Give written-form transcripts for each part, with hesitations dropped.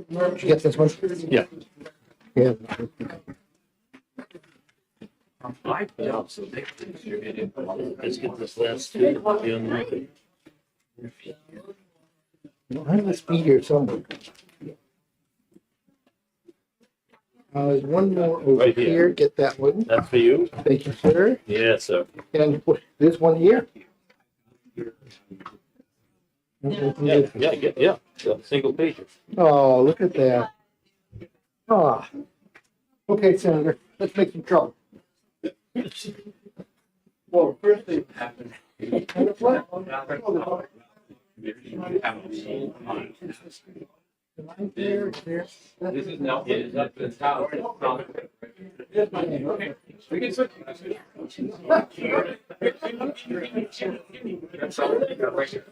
Did you get this one? Yeah. Yeah. I doubt so they distributed. Let's get this last two. I must be here somewhere. There's one more over Right here. here. Get that one. That's for you? Thank you, sir. Yeah, sir. And this one here. Yeah. Single pager. Oh, look at that. Ah. Okay, Senator, let's make some trouble. Well, first thing happened. There. This is now, it is up to the town. Here's my name, okay. We can switch. That's all we got right here.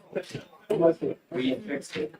We fixed it.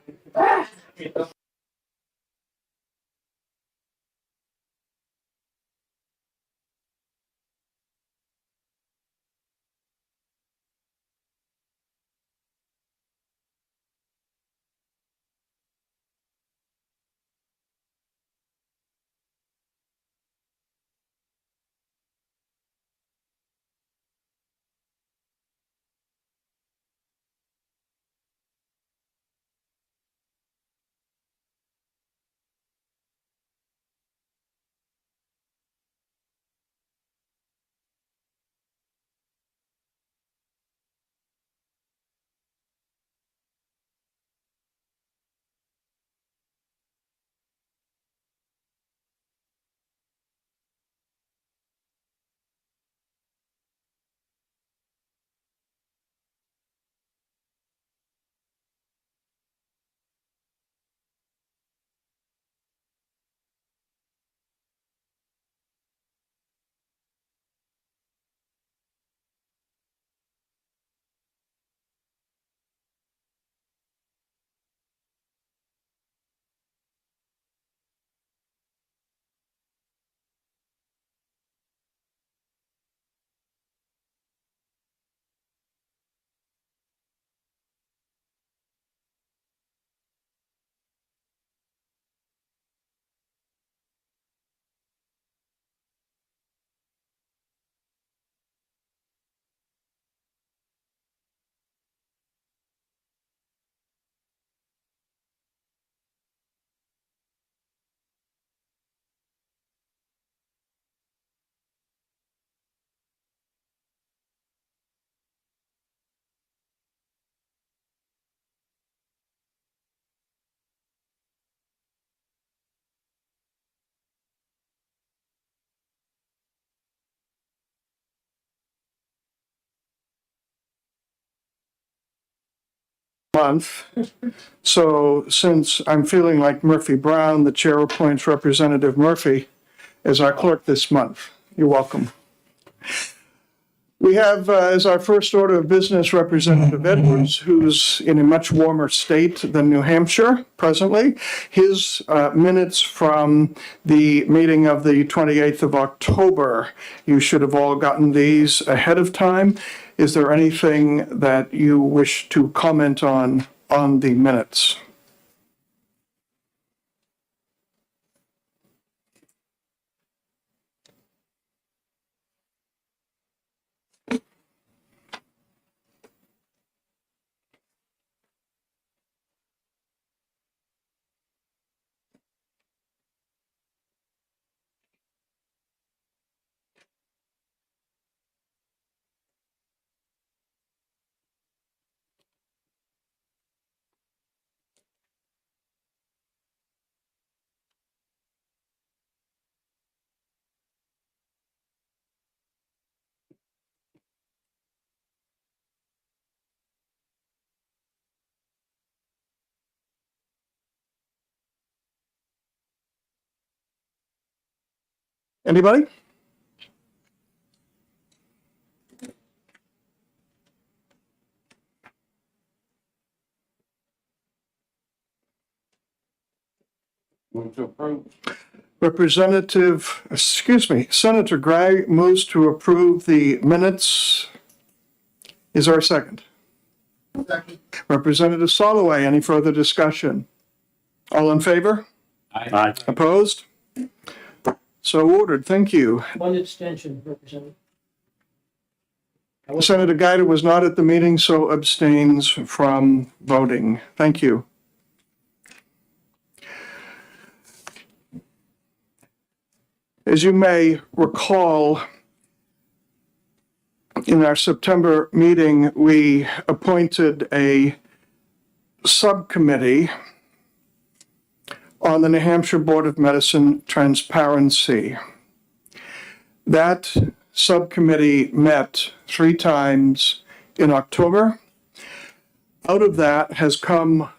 Month. So since I'm feeling like Murphy Brown, the chair appoints Representative Murphy as our clerk this month. You're welcome. We have as our first order of business Representative Edwards, who's in a much warmer state than New Hampshire presently. His minutes from the meeting of the 28th of October, you should have all gotten these ahead of time. Is there anything that you wish to comment on the minutes? Anybody? Move to approve. Senator Gray moves to approve the minutes. Is there a second? Second. Representative Soloway, any further discussion? All in favor? Aye. Opposed? So ordered. Thank you. One abstention, Representative. Senator Guida was not at the meeting, so abstains from voting. Thank you. As you may recall, in our September meeting, we appointed a subcommittee on the New Hampshire Board of Medicine transparency. That subcommittee met 3 times in October. Out of that has come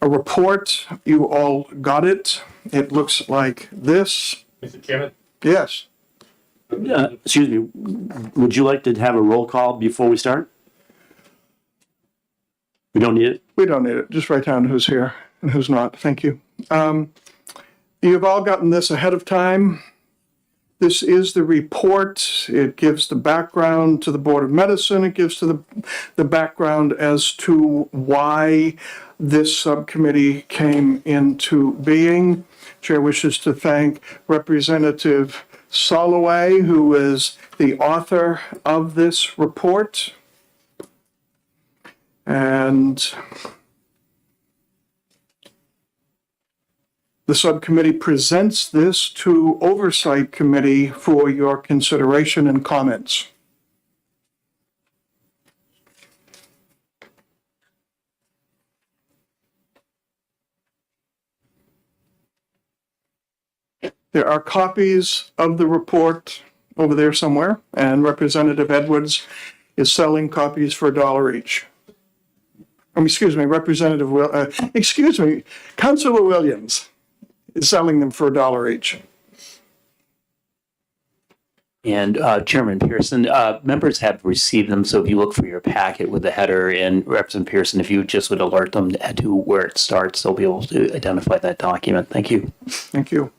a report. You all got it. It looks like this. Mr. Chairman? Yes. Excuse me, would you like to have a roll call before we start? We don't need it? We don't need it. Just write down who's here and who's not. Thank you. You've all gotten this ahead of time. This is the report. It gives the background to the Board of Medicine. It gives to the background as to why this subcommittee came into being. Chair wishes to thank Representative Soloway, who is the author of this report. And the subcommittee presents this to Oversight Committee for your consideration and comments. There are copies of the report over there somewhere, and Representative Edwards is selling copies for $1 each. Excuse me, Councilor Williams is selling them for $1 each. And Chairman Pearson, members have received them, so if you look for your packet with the header, and Representative Pearson, if you just would alert them to where it starts, they'll be able to identify that document. Thank you. Thank you.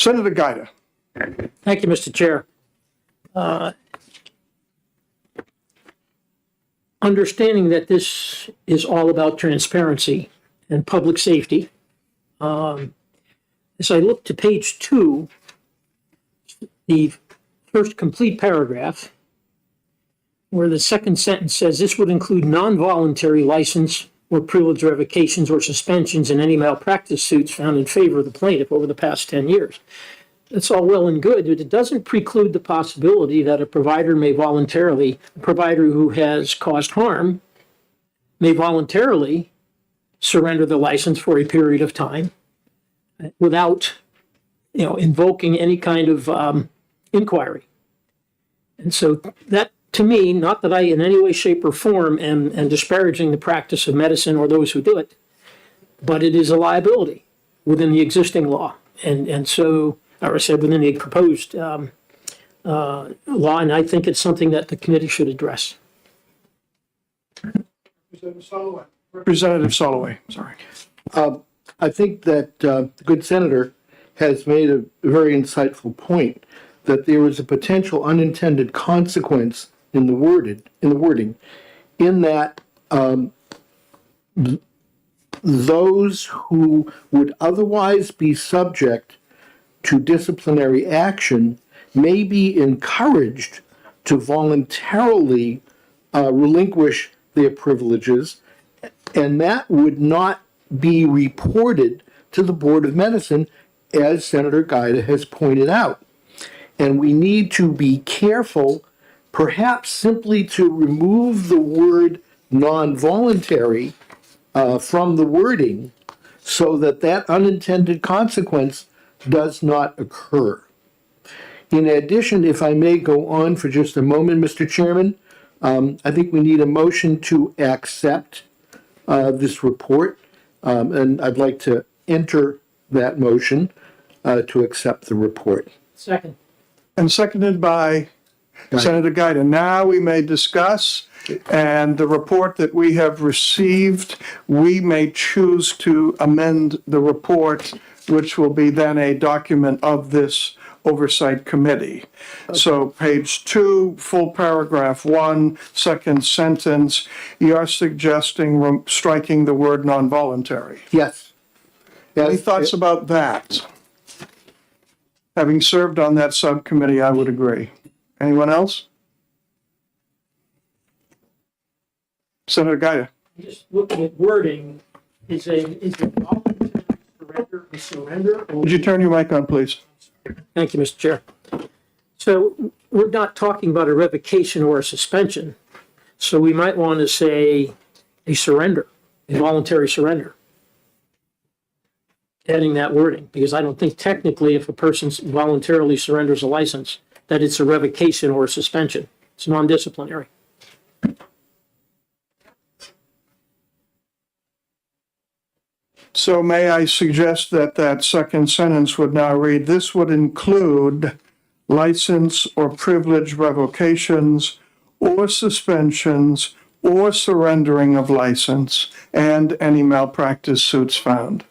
Senator Guida. Thank you, Mr. Chair. Understanding that this is all about transparency and public safety, as I look to page 2, the first complete paragraph, where the second sentence says this would include non-voluntary license or privilege revocations or suspensions in any malpractice suits found in favor of the plaintiff over the past 10 years. That's all well and good, but it doesn't preclude the possibility that a provider who has caused harm may voluntarily surrender the license for a period of time without, invoking any kind of inquiry. And so that, to me, not that I in any way, shape, or form am disparaging the practice of medicine or those who do it, but it is a liability within the existing law. And so, or I said within the proposed law, and I think it's something that the committee should address. Representative Soloway, sorry. I think that the good senator has made a very insightful point that there is a potential unintended consequence in the wording, in that those who would otherwise be subject to disciplinary action may be encouraged to voluntarily relinquish their privileges, and that would not be reported to the Board of Medicine, as Senator Guida has pointed out. And we need to be careful, perhaps simply to remove the word non-voluntary from the wording so that that unintended consequence does not occur. In addition, if I may go on for just a moment, Mr. Chairman, I think we need a motion to accept this report, and I'd like to enter that motion to accept the report. Second. And seconded by Senator Guida. Now we may discuss, and the report that we have received, we may choose to amend the report, which will be then a document of this Oversight Committee. So page 2, full paragraph 1, second sentence, you're suggesting striking the word non-voluntary. Yes. Any Yes. thoughts about that? Having served on that subcommittee, I would agree. Anyone else? Senator Gaia. Just looking at wording, is a voluntary surrender a surrender? or- Would you turn your mic on, please? Thank you, Mr. Chair. So we're not talking about a revocation or a suspension. So we might want to say a surrender, a voluntary surrender. Adding that wording, because I don't think technically if a person voluntarily surrenders a license, that it's a revocation or a suspension. It's non-disciplinary. So may I suggest that that second sentence would now read, this would include license or privilege revocations or suspensions or surrendering of license and any malpractice suits found.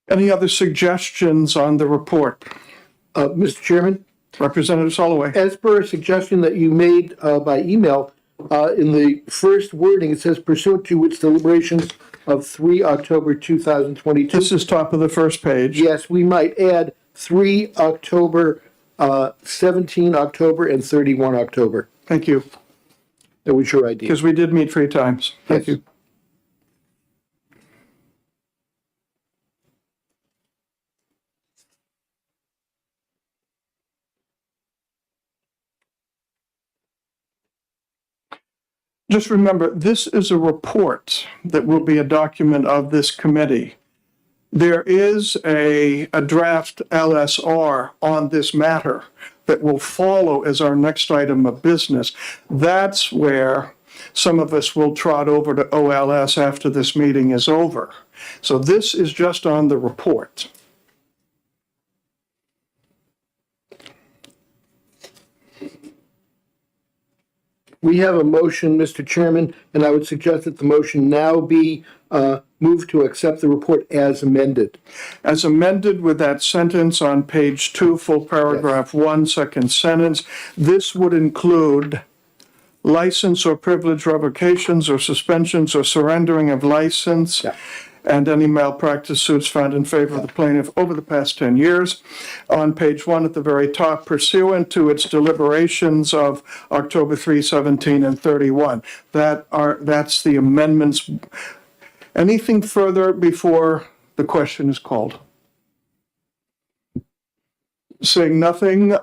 Any other suggestions on the report? Mr. Chairman, Representative Soloway. as per a suggestion that you made by email, in the first wording, it says pursuant to its deliberations of 3 October 2022. This is top of the first page. Yes, we might add 3 October, 17 October, and 31 October. Thank you, That was your idea. because we did meet 3 times. Thank Yes. you. Just remember, this is a report that will be a document of this committee. There is a draft LSR on this matter that will follow as our next item of business. That's where some of us will trot over to OLS after this meeting is over. So this is just on the report. We have a motion, Mr. Chairman, and I would suggest that the motion now be moved to accept the report as amended. As amended with that sentence on page 2, full paragraph 1, second sentence, this would include license or privilege revocations or suspensions or surrendering of license Yeah. and any malpractice suits found in favor of the plaintiff over the past 10 years. On page 1 at the very top, pursuant to its deliberations of October 3, 17, and 31. That's the amendments. Anything further before the question is called? Saying nothing,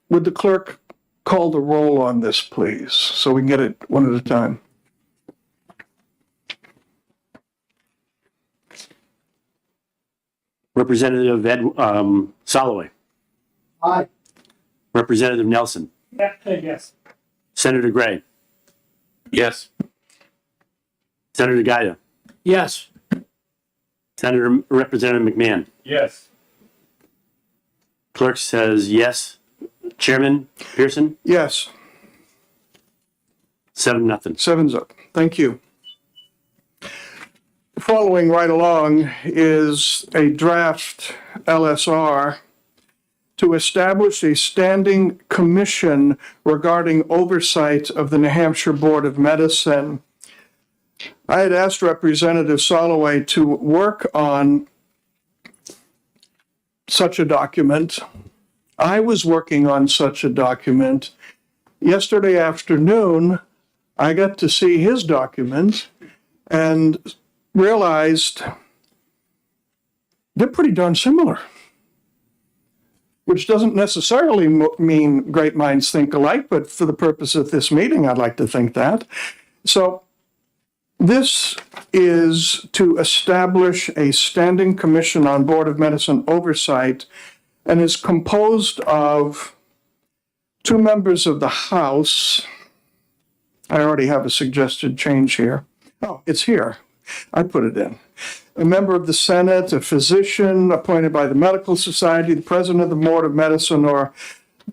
would the clerk call the roll on this, please, so we can get it one at a time? Representative Soloway. Aye. Representative Nelson. Yes. Senator Gray. Yes. Senator Gaia. Yes. Representative McMahon. Yes. Clerk says yes. Chairman Pearson, Yes, 7-0. 7-0. Thank you. Following right along is a draft LSR to establish a standing commission regarding oversight of the New Hampshire Board of Medicine. I had asked Representative Soloway to work on such a document. I was working on such a document. Yesterday afternoon, I got to see his document and realized they're pretty darn similar, which doesn't necessarily mean great minds think alike, but for the purpose of this meeting, I'd like to think that. So this is to establish a standing commission on Board of Medicine oversight and is composed of 2 members of the House. I already have a suggested change here. Oh, it's here. I put it in. A member of the Senate, a physician appointed by the Medical Society, the president of the Board of Medicine or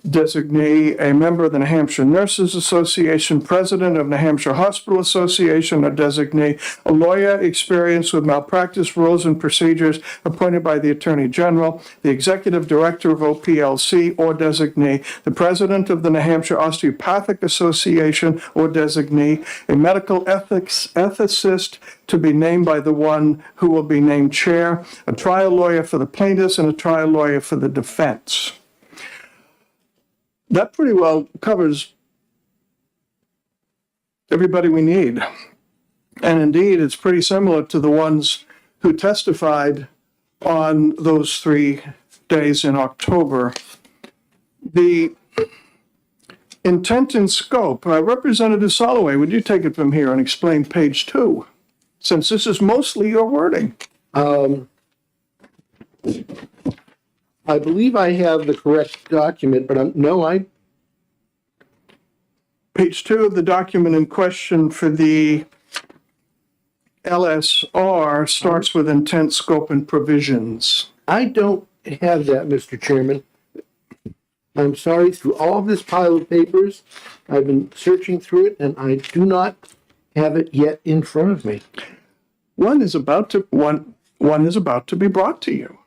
designee, a member of the New Hampshire Nurses Association, president of New Hampshire Hospital Association or designee, a lawyer experienced with malpractice rules and procedures appointed by the Attorney General, the executive director of OPLC or designee, the president of the New Hampshire Osteopathic Association or designee, a medical ethics ethicist to be named by the one who will be named chair, a trial lawyer for the plaintiffs, and a trial lawyer for the defense. That pretty well covers everybody we need. And indeed, it's pretty similar to the ones who testified on those 3 days in October. The intent and scope, Representative Soloway, would you take it from here and explain page 2, since this is mostly your wording? I believe I have the correct document, but Page 2 of the document in question for the LSR starts with intent, scope, and provisions. I don't have that, Mr. Chairman. I'm sorry, through all of this pile of papers, I've been searching through it, and I do not have it yet in front of me. One is about to be brought to you.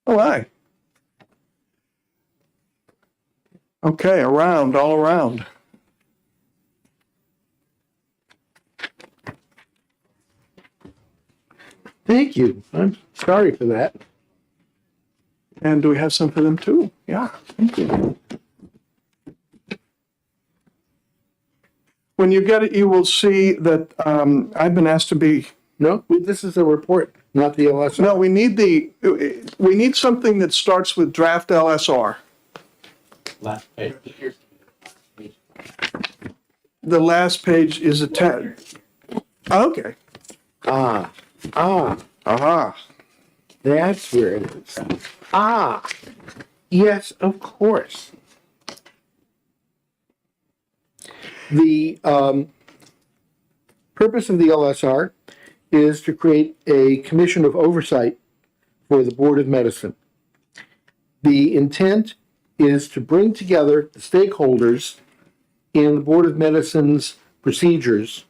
Oh, aye. Okay, all around. Thank you. I'm sorry for that. And do we have some for them too? Yeah, thank you. When you get it, you will see that I've been asked to be. No, this is a report, not the LSR. No, we need something that starts with draft LSR. Last page. The last page is a tag. Okay. Aha, that's where it is. Yes, of course. The purpose of the LSR is to create a commission of oversight for the Board of Medicine. The intent is to bring together the stakeholders in the Board of Medicine's procedures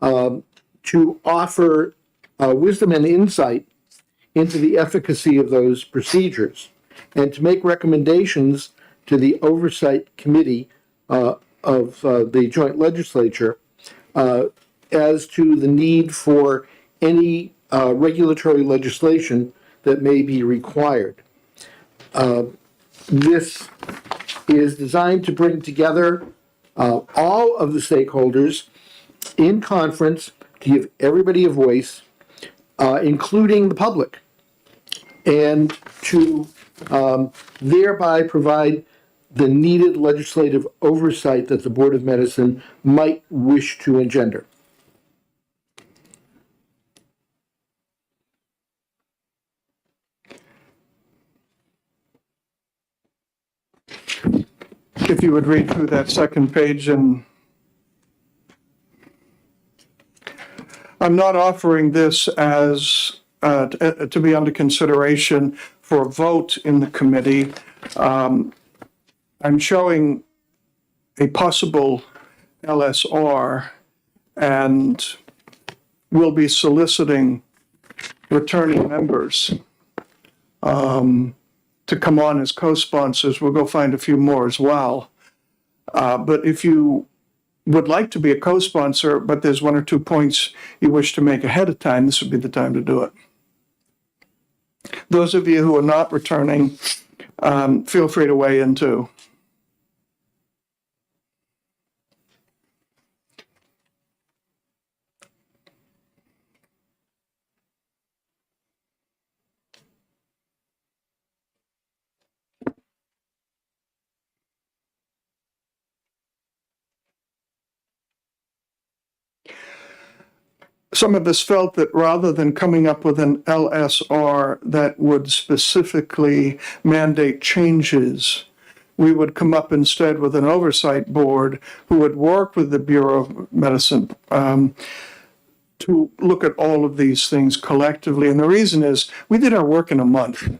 to offer wisdom and insight into the efficacy of those procedures and to make recommendations to the Oversight Committee of the Joint Legislature as to the need for any regulatory legislation that may be required. This is designed to bring together all of the stakeholders in conference to give everybody a voice, including the public, and to thereby provide the needed legislative oversight that the Board of Medicine might wish to engender. If you would read through that second page, and I'm not offering this as to be under consideration for a vote in the committee. I'm showing a possible LSR, and we'll be soliciting returning members to come on as co-sponsors. We'll go find a few more as well. But if you would like to be a co-sponsor, but there's 1 or 2 points you wish to make ahead of time, this would be the time to do it. Those of you who are not returning, feel free to weigh in too. Some of us felt that rather than coming up with an LSR that would specifically mandate changes we would come up instead with an oversight board who would work with the Bureau of Medicine to look at all of these things collectively. And the reason is we did our work in a month.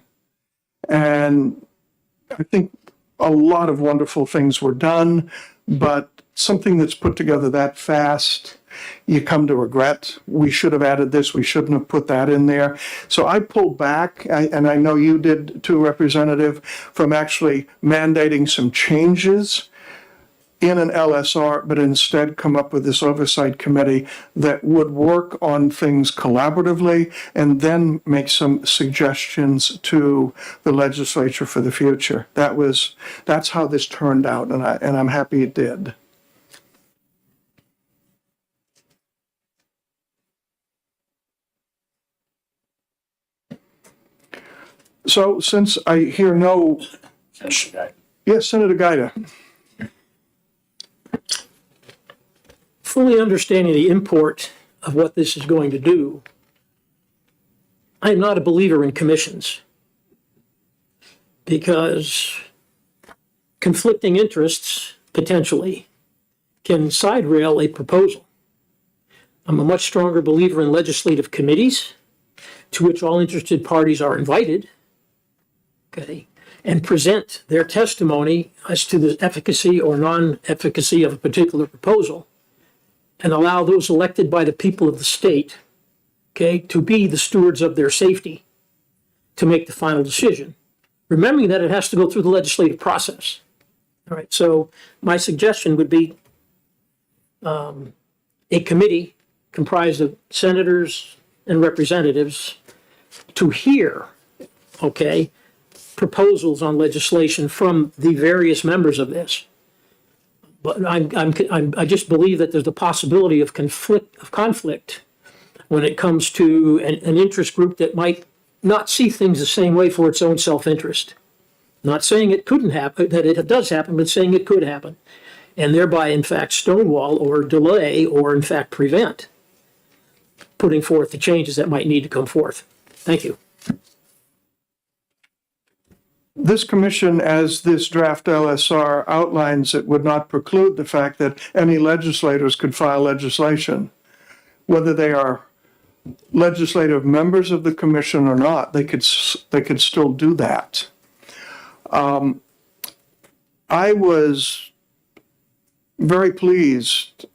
And I think a lot of wonderful things were done, but something that's put together that fast, you come to regret. We should have added this, we shouldn't have put that in there. So I pulled back, and I know you did too, Representative, from actually mandating some changes in an LSR, but instead come up with this oversight committee that would work on things collaboratively and then make some suggestions to the legislature for the future. That's how this turned out, and I'm happy it did. So since I hear no, yes, Senator Gaida. Fully understanding the import of what this is going to do, I am not a believer in commissions because conflicting interests potentially can side rail a proposal. I'm a much stronger believer in legislative committees to which all interested parties are invited, okay, and present their testimony as to the efficacy or non-efficacy of a particular proposal, and allow those elected by the people of the state, okay, to be the stewards of their safety, to make the final decision, remembering that it has to go through the legislative process. All right, so my suggestion would be a committee comprised of senators and representatives to hear, okay, proposals on legislation from the various members of this. But I just believe that there's the possibility of conflict when it comes to an interest group that might not see things the same way for its own self-interest. Not saying it couldn't happen, that it does happen, but saying it could happen. And thereby, in fact, stonewall or delay or, in fact, prevent putting forth the changes that might need to come forth. Thank you. This commission, as this draft LSR outlines, it would not preclude the fact that any legislators could file legislation. Whether they are legislative members of the commission or not, they could still do that. I was very pleased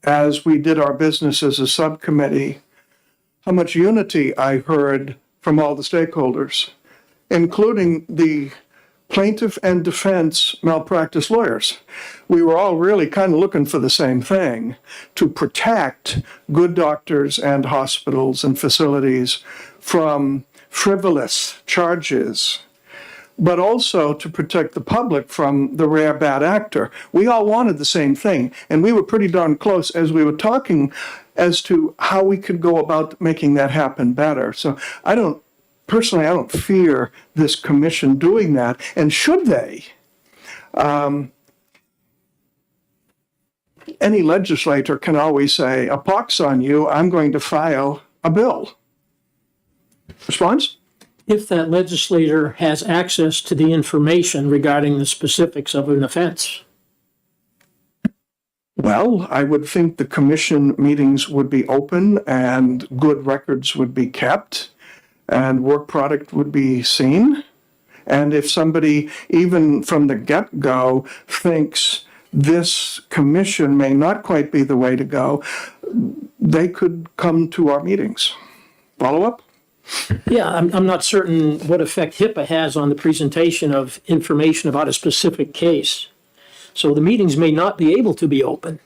as we did our business as a subcommittee, how much unity I heard from all the stakeholders, including the plaintiff and defense malpractice lawyers. We were all really kind of looking for the same thing, to protect good doctors and hospitals and facilities from frivolous charges, but also to protect the public from the rare bad actor. We all wanted the same thing, and we were pretty darn close as we were talking as to how we could go about making that happen better. So personally, I don't fear this commission doing that, and should they? Any legislator can always say, a pox on you, I'm going to file a bill. Response? If that legislator has access to the information regarding the specifics of an offense. Well, I would think the commission meetings would be open and good records would be kept and work product would be seen. And if somebody, even from the get-go, thinks this commission may not quite be the way to go, they could come to our meetings. Follow up? Yeah, I'm not certain what effect HIPAA has on the presentation of information about a specific case. So the meetings may not be able to be open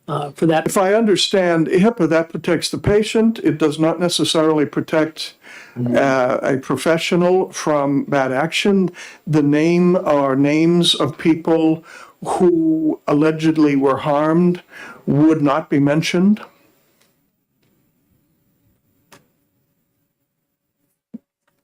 for that. If I understand HIPAA, that protects the patient. It does not necessarily protect a professional from bad action. The name or names of people who allegedly were harmed would not be mentioned.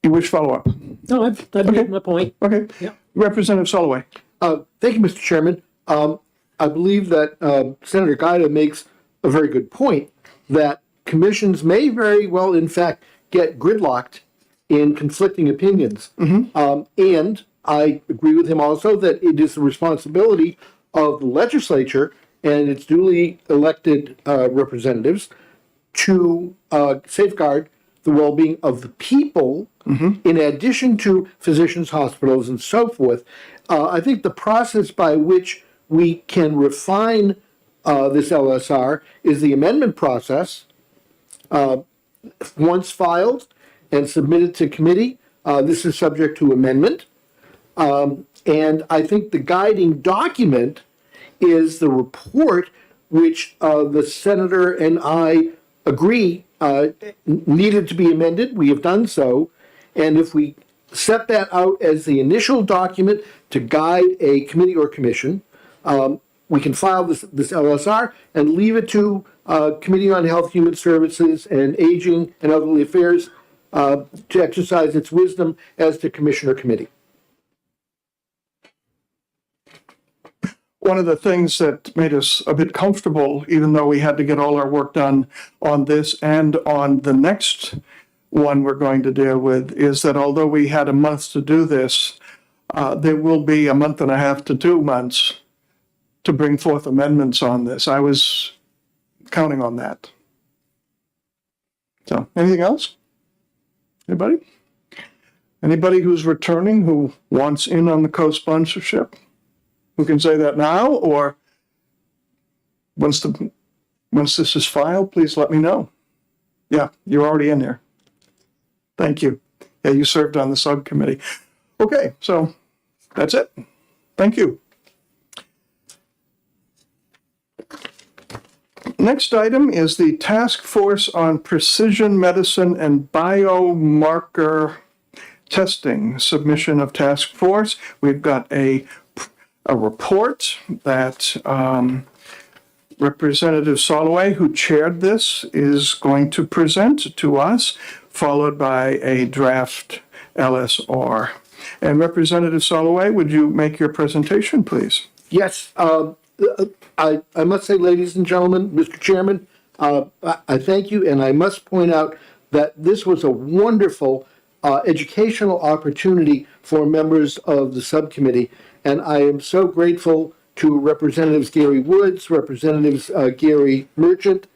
You wish follow-up? No, I've made my point. Okay. Yeah. Representative Soloway. Thank you, Mr. Chairman. I believe that Senator Gaida makes a very good point that commissions may very well, in fact, get gridlocked in conflicting opinions. And I agree with him also that it is the responsibility of the legislature and its duly elected representatives to safeguard the well-being of the people, in addition to physicians, hospitals, and so forth. I think the process by which we can refine this LSR is the amendment process. Once filed and submitted to committee, this is subject to amendment. And I think the guiding document is the report which the senator and I agree needed to be amended. We have done so. And if we set that out as the initial document to guide a committee or commission, we can file this LSR and leave it to Committee on Health, Human Services, and Aging and Elderly Affairs to exercise its wisdom as to commission or committee. One of the things that made us a bit comfortable, even though we had to get all our work done on this and on the next one we're going to deal with, is that although we had a month to do this, there will be a month and a half to 2 months to bring forth amendments on this. I was counting on that. So, anything else? Anybody? Anybody who's returning who wants in on the co-sponsorship? Who can say that now, or once this is filed, please let me know. Yeah, you're already in there. Thank you. Yeah, you served on the subcommittee. Okay, so that's it. Thank you. Next item is the Task Force on Precision Medicine and Biomarker Testing, submission of task force. We've got a report that Representative Soloway, who chaired this, is going to present to us, followed by a draft LSR. And Representative Soloway, would you make your presentation, please? Yes, I must say, ladies and gentlemen, Mr. Chairman, I thank you, and I must point out that this was a wonderful educational opportunity for members of the subcommittee, and I am so grateful to Representatives Gary Woods, Representatives Gary Merchant,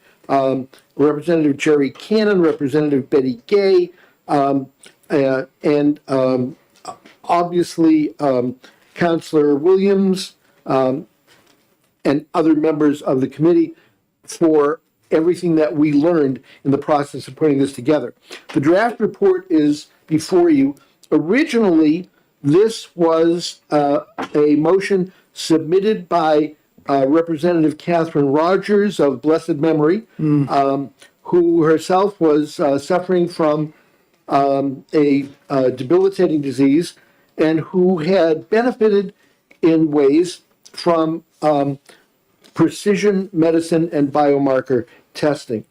Representative Jerry Cannon, Representative Betty Gay, and obviously Councillor Williams, and other members of the committee for everything that we learned in the process of putting this together. The draft report is before you. Originally, this was a motion submitted by Representative Catherine Rogers of blessed memory, who herself was suffering from a debilitating disease and who had benefited in ways from precision medicine and biomarker testing.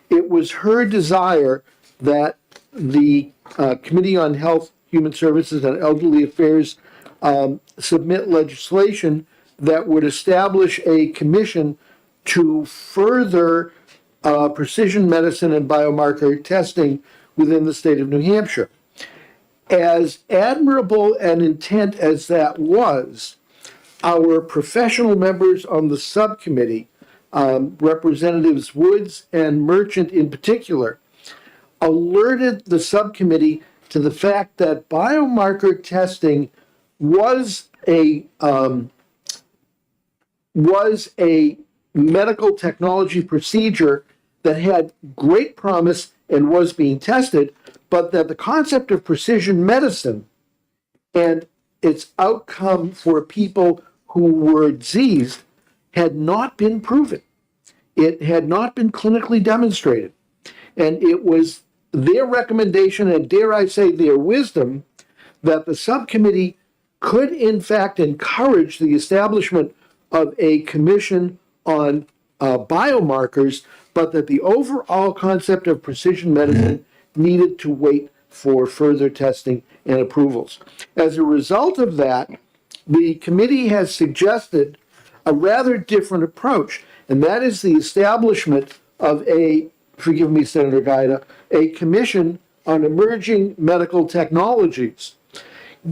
It was her desire that the Committee on Health, Human Services, and Elderly Affairs submit legislation that would establish a commission to further precision medicine and biomarker testing within the state of New Hampshire. As admirable an intent as that was, our professional members on the subcommittee, Representatives Woods and Merchant in particular, alerted the subcommittee to the fact that biomarker testing was a medical technology procedure that had great promise and was being tested, but that the concept of precision medicine and its outcome for people who were diseased had not been proven. It had not been clinically demonstrated. And it was their recommendation, and dare I say their wisdom, that the subcommittee could in fact encourage the establishment of a commission on biomarkers, but that the overall concept of precision medicine needed to wait for further testing and approvals. As a result of that, the committee has suggested a rather different approach, and that is the establishment of a, forgive me, Senator Gaida, a commission on emerging medical technologies.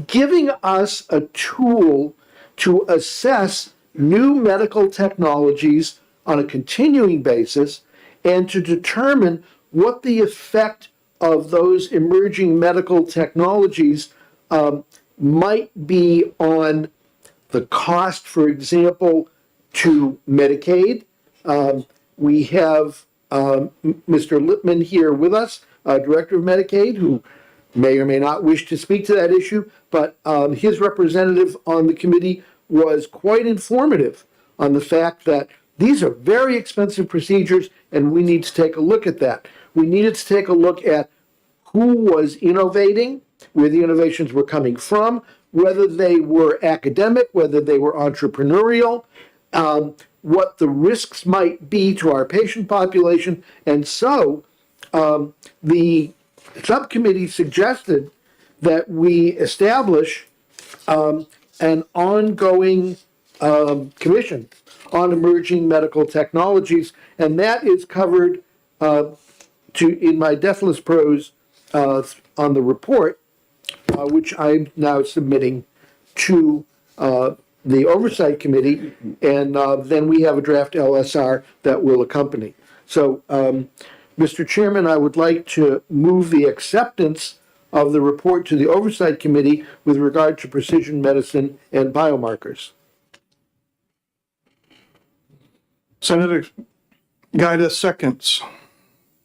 giving us a tool to assess new medical technologies on a continuing basis and to determine what the effect of those emerging medical technologies might be on the cost, for example, to Medicaid. We have Mr. Lippman here with us, Director of Medicaid, who may or may not wish to speak to that issue, but his representative on the committee was quite informative on the fact that these are very expensive procedures and we need to take a look at that. We needed to take a look at who was innovating, where the innovations were coming from, whether they were academic, whether they were entrepreneurial, what the risks might be to our patient population. And so the subcommittee suggested that we establish an ongoing commission on emerging medical technologies, and that is covered in my deathless prose on the report, which I'm now submitting to the Oversight Committee, and then we have a draft LSR that will accompany. So, Mr. Chairman, I would like to move the acceptance of the report to the Oversight Committee with regard to precision medicine and biomarkers. Senator Gaida seconds.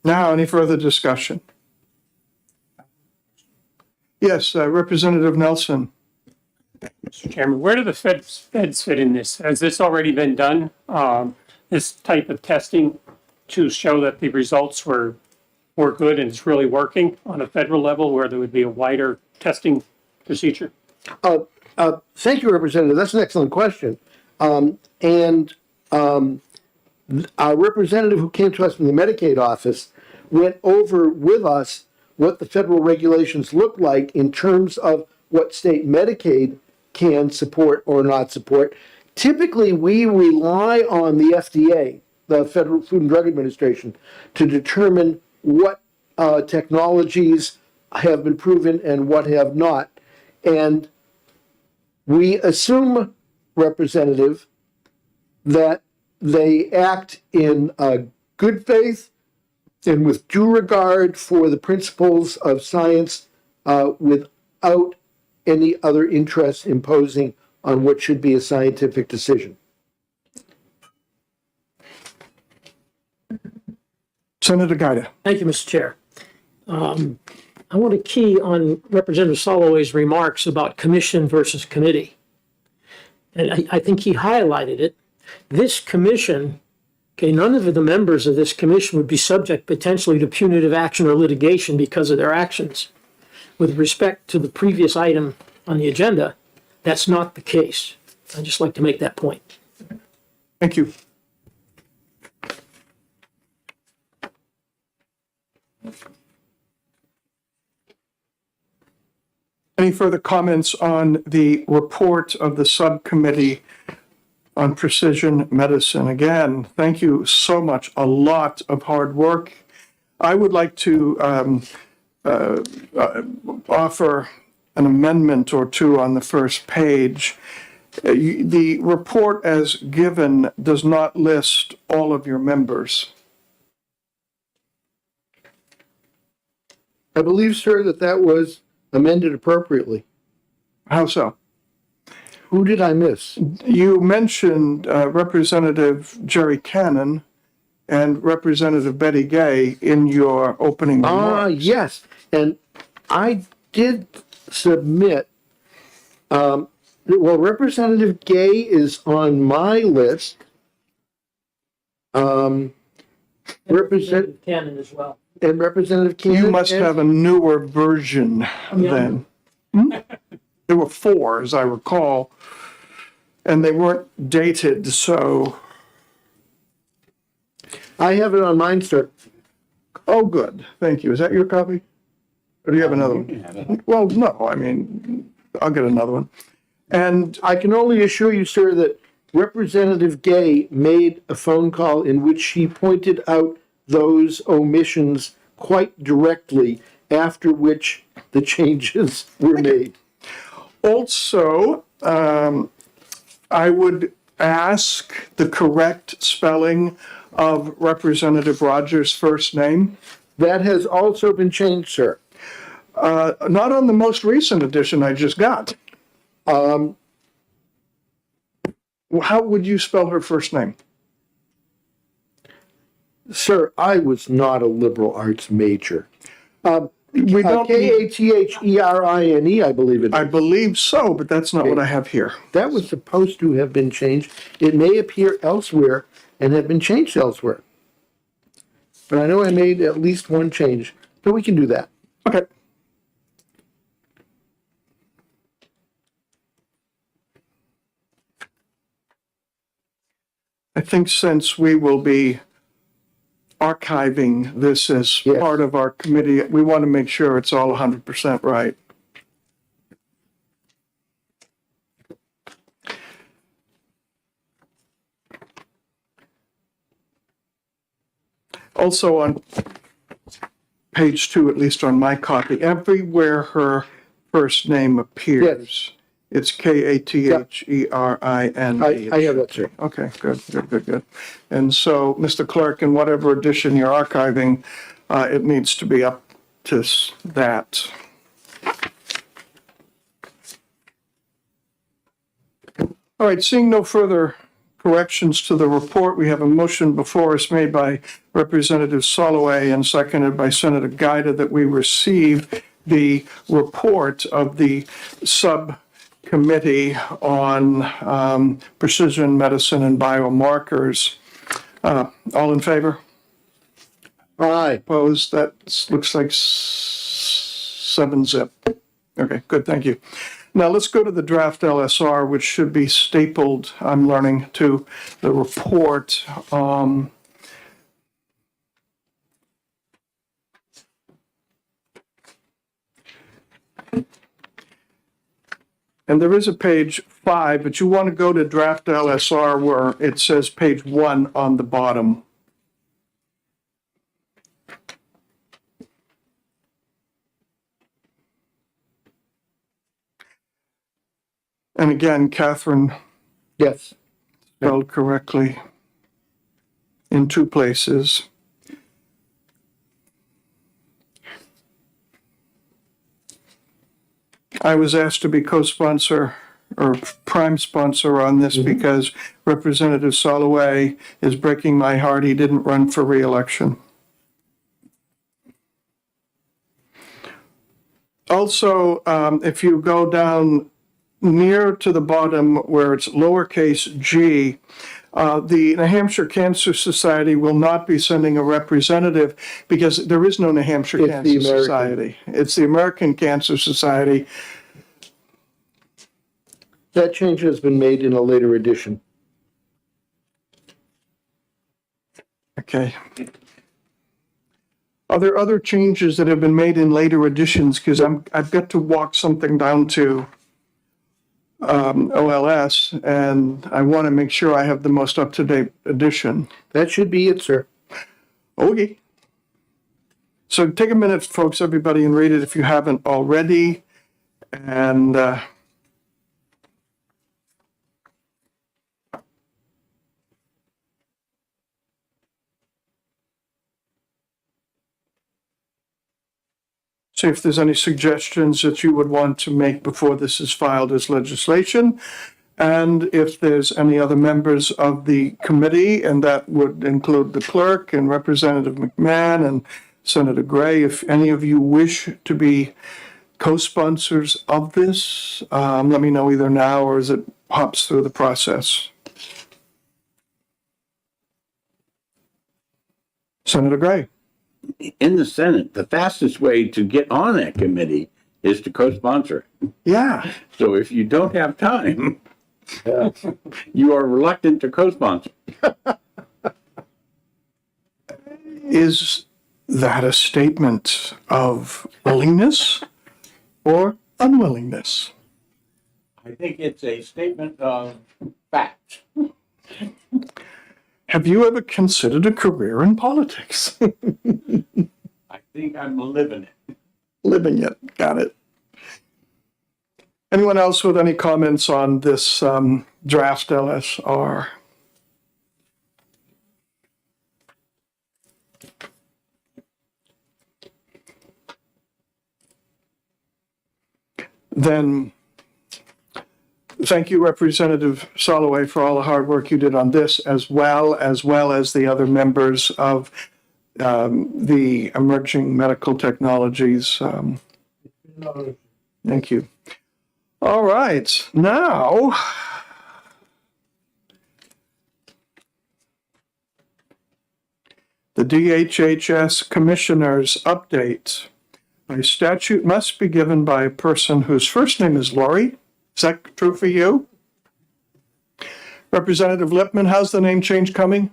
Now, any further discussion? Yes, Representative Nelson. Mr. Chairman, where do the feds fit in this? Has this already been done? This type of testing to show that the results were good and it's really working on a federal level where there would be a wider testing procedure? Thank you, Representative. That's an excellent question. Our representative who came to us from the Medicaid office went over with us what the federal regulations look like in terms of what state Medicaid can support or not support. Typically, we rely on the FDA, the Federal Food and Drug Administration, to determine what technologies have been proven and what have not. And we assume, Representative, that they act in good faith and with due regard for the principles of science without any other interests imposing on what should be a scientific decision. Senator Gaida. Thank you, Mr. Chair. I want to key on Representative Soloway's remarks about commission versus committee. And I think he highlighted it. This commission, okay, none of the members of this commission would be subject potentially to punitive action or litigation because of their actions. With respect to the previous item on the agenda, that's not the case. I'd just like to make that point. Thank you. Any further comments on the report of the subcommittee on precision medicine? Again, thank you so much. A lot of hard work. I would like to offer an amendment or two on the first page. The report as given does not list all of your members. I believe, sir, that was amended appropriately. How so? Who did I miss? You mentioned Representative Jerry Cannon and Representative Betty Gay in your opening remarks. Yes, and I did submit, well, Representative Gay is on my list. Representative Cannon as well. And Representative Cannon. You must have a newer version then. There were 4, as I recall, and they weren't dated, so. I have it on mine, sir. Oh, good. Thank you. Is that your copy? Or do you have another one? Well, no, I mean, I'll get another one. And I can only assure you, sir, that Representative Gay made a phone call in which she pointed out those omissions quite directly, after which the changes were made. Also, I would ask the correct spelling of Representative Rogers' first name. That has also been changed, sir. Not on the most recent edition I just got. How would you spell her first name? Sir, I was not a liberal arts major. We don't need, Katherine, I believe it I is. believe so, but that's not what I have here. That was supposed to have been changed. It may appear elsewhere and have been changed elsewhere. But I know I made at least one change, so we can do that. Okay. I think since we will be archiving this as Yes. part of our committee, we want to make sure it's all 100% right. Also on page 2, at least on my copy, everywhere her first name appears, it's Katherine. I have that, sir. Okay, good. And so, Mr. Clerk, in whatever edition you're archiving, it needs to be up to that. All right, seeing no further corrections to the report, we have a motion before us made by Representative Soloway and seconded by Senator Gaida that we receive the report of the subcommittee on precision medicine and biomarkers. All in favor? Aye. Opposed? That looks like 7-0. Okay, good, thank you. Now let's go to the draft LSR, which should be stapled, I'm learning, to the report. And there is a page 5, but you want to go to draft LSR where it says page 1 on the bottom. And again, Catherine Yes. spelled correctly in 2 places. I was asked to be co-sponsor or prime sponsor on this because Representative Soloway is breaking my heart. He didn't run for re-election. Also, if you go down near to the bottom where it's lowercase g, the New Hampshire Cancer Society will not be sending a representative because there is no New Hampshire It's the Cancer American. Society. It's the American Cancer Society. That change has been made in a later edition. Okay. Are there other changes that have been made in later editions? Because I've got to walk something down to OLS, and I want to make sure I have the most up-to-date edition. That should be it, sir. Okay. So take a minute, folks, everybody, and read it if you haven't already. And see if there's any suggestions that you would want to make before this is filed as legislation. And if there's any other members of the committee, and that would include the clerk and Representative McMahon and Senator Gray, if any of you wish to be co-sponsors of this, let me know either now or as it hops through the process. Senator Gray. In the Senate, the fastest way to get on that committee is to co-sponsor. Yeah. So if you don't have time, you are reluctant to co-sponsor. Is that a statement of willingness or unwillingness? I think it's a statement of fact. Have you ever considered a career in politics? I think I'm living it. Living it. Got it. Anyone else with any comments on this draft LSR? Then, thank you, Representative Soloway, for all the hard work you did on this, as well as the other members of the Emerging Medical Technologies. Thank you. All right, now the DHHS Commissioner's update. By statute must be given by a person whose first name is Lori. Is that true for you? Representative Lippman, how's the name change coming?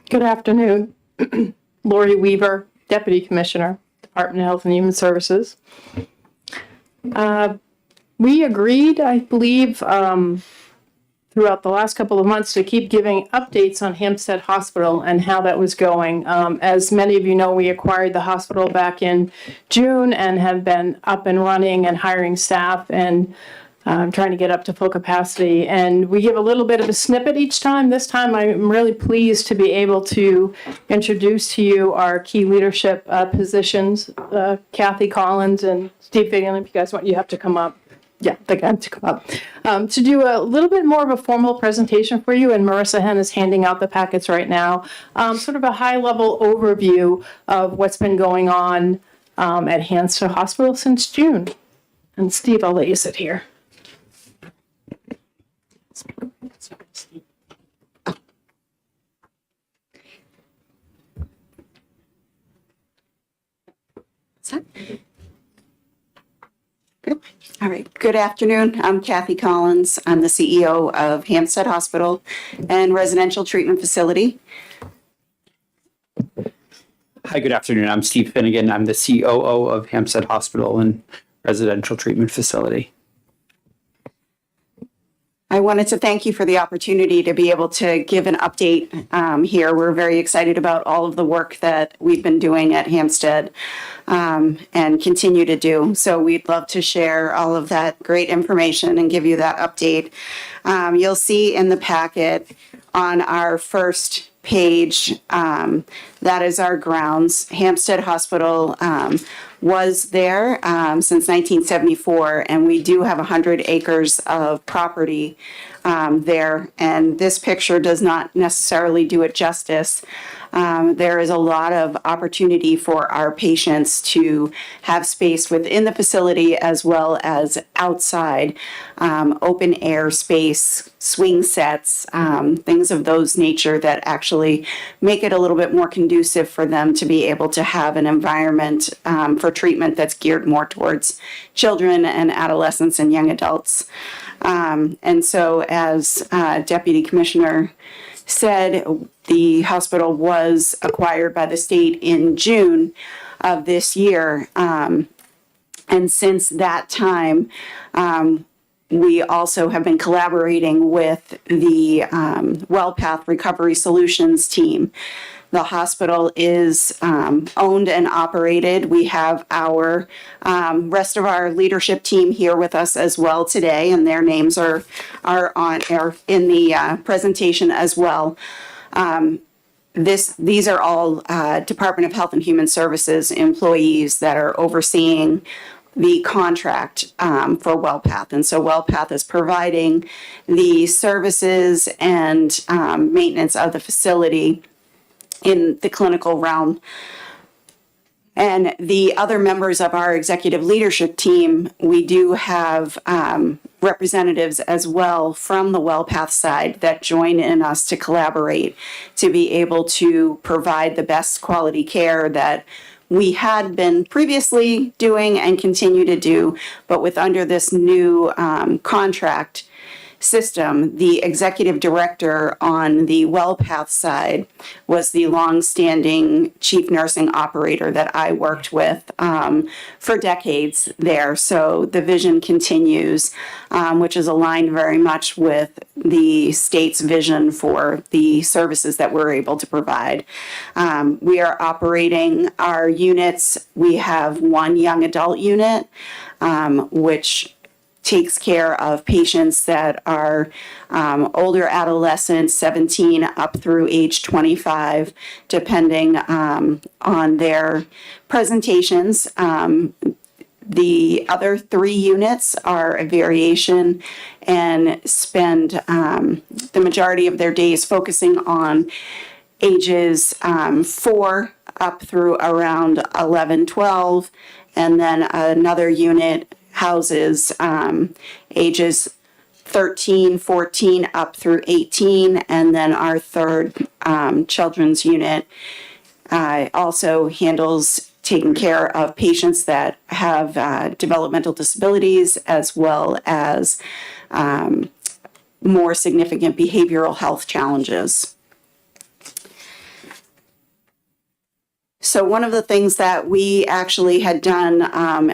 Good afternoon. Lori Weaver, Deputy Commissioner, Department of Health and Human Services. We agreed, I believe, throughout the last couple of months to keep giving updates on Hampstead Hospital and how that was going. As many of you know, we acquired the hospital back in June and have been up and running and hiring staff and trying to get up to full capacity. And we give a little bit of a snippet each time. This time I'm really pleased to be able to introduce to you our key leadership positions, Kathy Collins and Steve Figan. If you guys want, you have to come up. Yeah, they got to come up. To do a little bit more of a formal presentation for you, and Marissa Henn is handing out the packets right now, sort of a high-level overview of what's been going on at Hampstead Hospital since June. And Steve, I'll let you sit here. All right. Good afternoon. I'm Kathy Collins. I'm the CEO of Hampstead Hospital and Residential Treatment Facility. Hi, good afternoon. I'm Steve Finnegan. I'm the COO of Hampstead Hospital and Residential Treatment Facility. I wanted to thank you for the opportunity to be able to give an update here. We're very excited about all of the work that we've been doing at Hampstead and continue to do. So we'd love to share all of that great information and give you that update. You'll see in the packet on our first page, that is our grounds. Hampstead Hospital was there since 1974, and we do have 100 acres of property there, and this picture does not necessarily do it justice. There is a lot of opportunity for our patients to have space within the facility as well as outside, open air space, swing sets, things of those nature that actually make it a little bit more conducive for them to be able to have an environment for treatment that's geared more towards children and adolescents and young adults. And so as Deputy Commissioner said, the hospital was acquired by the state in June of this year. And since that time, we also have been collaborating with the WellPath Recovery Solutions team. The hospital is owned and operated. We have our rest of our leadership team here with us as well today, and their names are in the presentation as well. These are all Department of Health and Human Services employees that are overseeing the contract for WellPath. And so WellPath is providing the services and maintenance of the facility in the clinical realm. And the other members of our executive leadership team, we do have representatives as well from the WellPath side that join in us to collaborate to be able to provide the best quality care that we had been previously doing and continue to do, but with under this new contract system, the executive director on the WellPath side was the longstanding chief nursing operator that I worked with for decades there. So the vision continues, which is aligned very much with the state's vision for the services that we're able to provide. We are operating our units. We have one young adult unit, which takes care of patients that are older adolescents, 17 up through age 25, depending on their presentations. The other 3 units are a variation and spend the majority of their days focusing on ages 4 up through around 11, 12, and then another unit houses ages 13, 14 up through 18, and then our third children's unit also handles taking care of patients that have developmental disabilities as well as more significant behavioral health challenges. So one of the things that we actually had done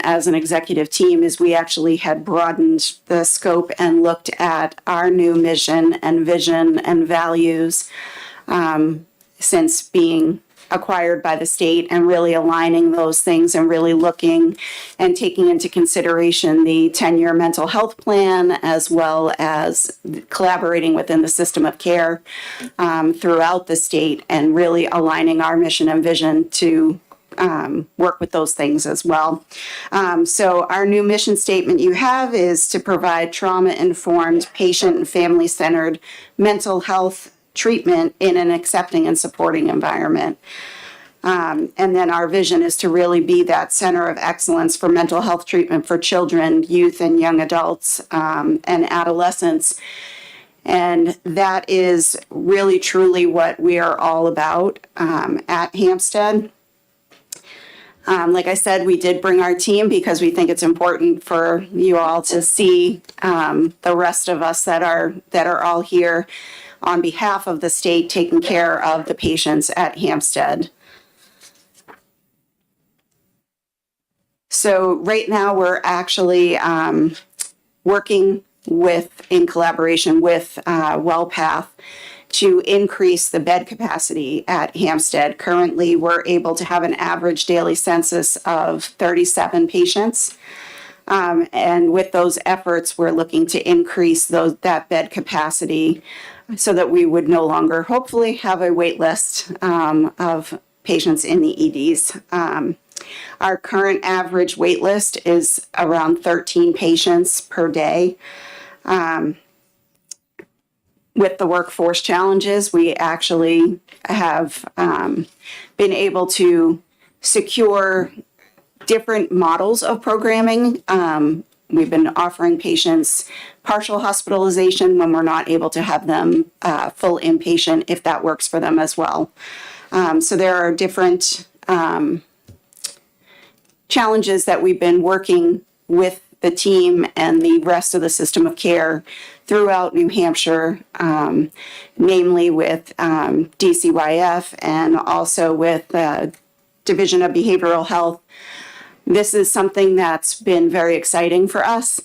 as an executive team is we actually had broadened the scope and looked at our new mission and vision and values since being acquired by the state, and really aligning those things and really looking and taking into consideration the 10-year mental health plan, as well as collaborating within the system of care throughout the state, and really aligning our mission and vision to work with those things as well. So our new mission statement you have is to provide trauma-informed, patient and family-centered mental health treatment in an accepting and supporting environment. And then our vision is to really be that center of excellence for mental health treatment for children, youth, and young adults and adolescents. And that is really, truly what we are all about at Hampstead. Like I said, we did bring our team because we think it's important for you all to see the rest of us that are all here on behalf of the state taking care of the patients at Hampstead. So right now we're actually working in collaboration with WellPath to increase the bed capacity at Hampstead. Currently, we're able to have an average daily census of 37 patients. And with those efforts, we're looking to increase that bed capacity so that we would no longer, hopefully, have a wait list of patients in the EDs. Our current average wait list is around 13 patients per day. With the workforce challenges, we actually have been able to secure different models of programming. We've been offering patients partial hospitalization when we're not able to have them full inpatient, if that works for them as well. So there are different challenges that we've been working with the team and the rest of the system of care throughout New Hampshire, namely with DCYF and also with the Division of Behavioral Health. This is something that's been very exciting for us,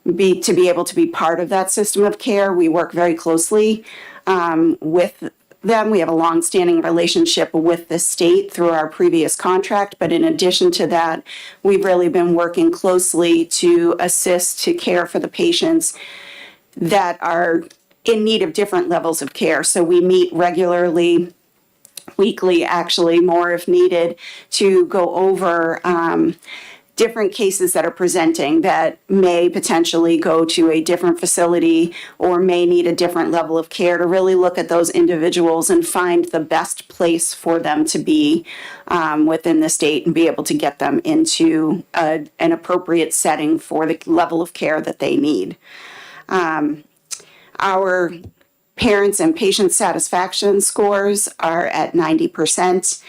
to be able to be part of that system of care. We work very closely with them. We have a long-standing relationship with the state through our previous contract, but in addition to that, we've really been working closely to assist to care for the patients that are in need of different levels of care. So we meet regularly, weekly actually, more if needed, to go over different cases that are presenting that may potentially go to a different facility or may need a different level of care, to really look at those individuals and find the best place for them to be within the state and be able to get them into an appropriate setting for the level of care that they need. Our parents and patient satisfaction scores are at 90%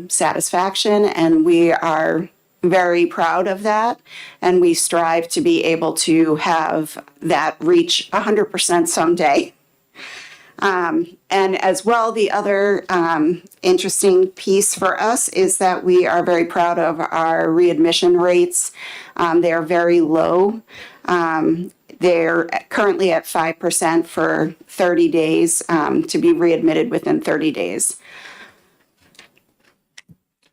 satisfaction, and we are very proud of that, and we strive to be able to have that reach 100% someday. And as well, the other interesting piece for us is that we are very proud of our readmission rates. They are very low. They're currently at 5% for 30 days to be readmitted within 30 days.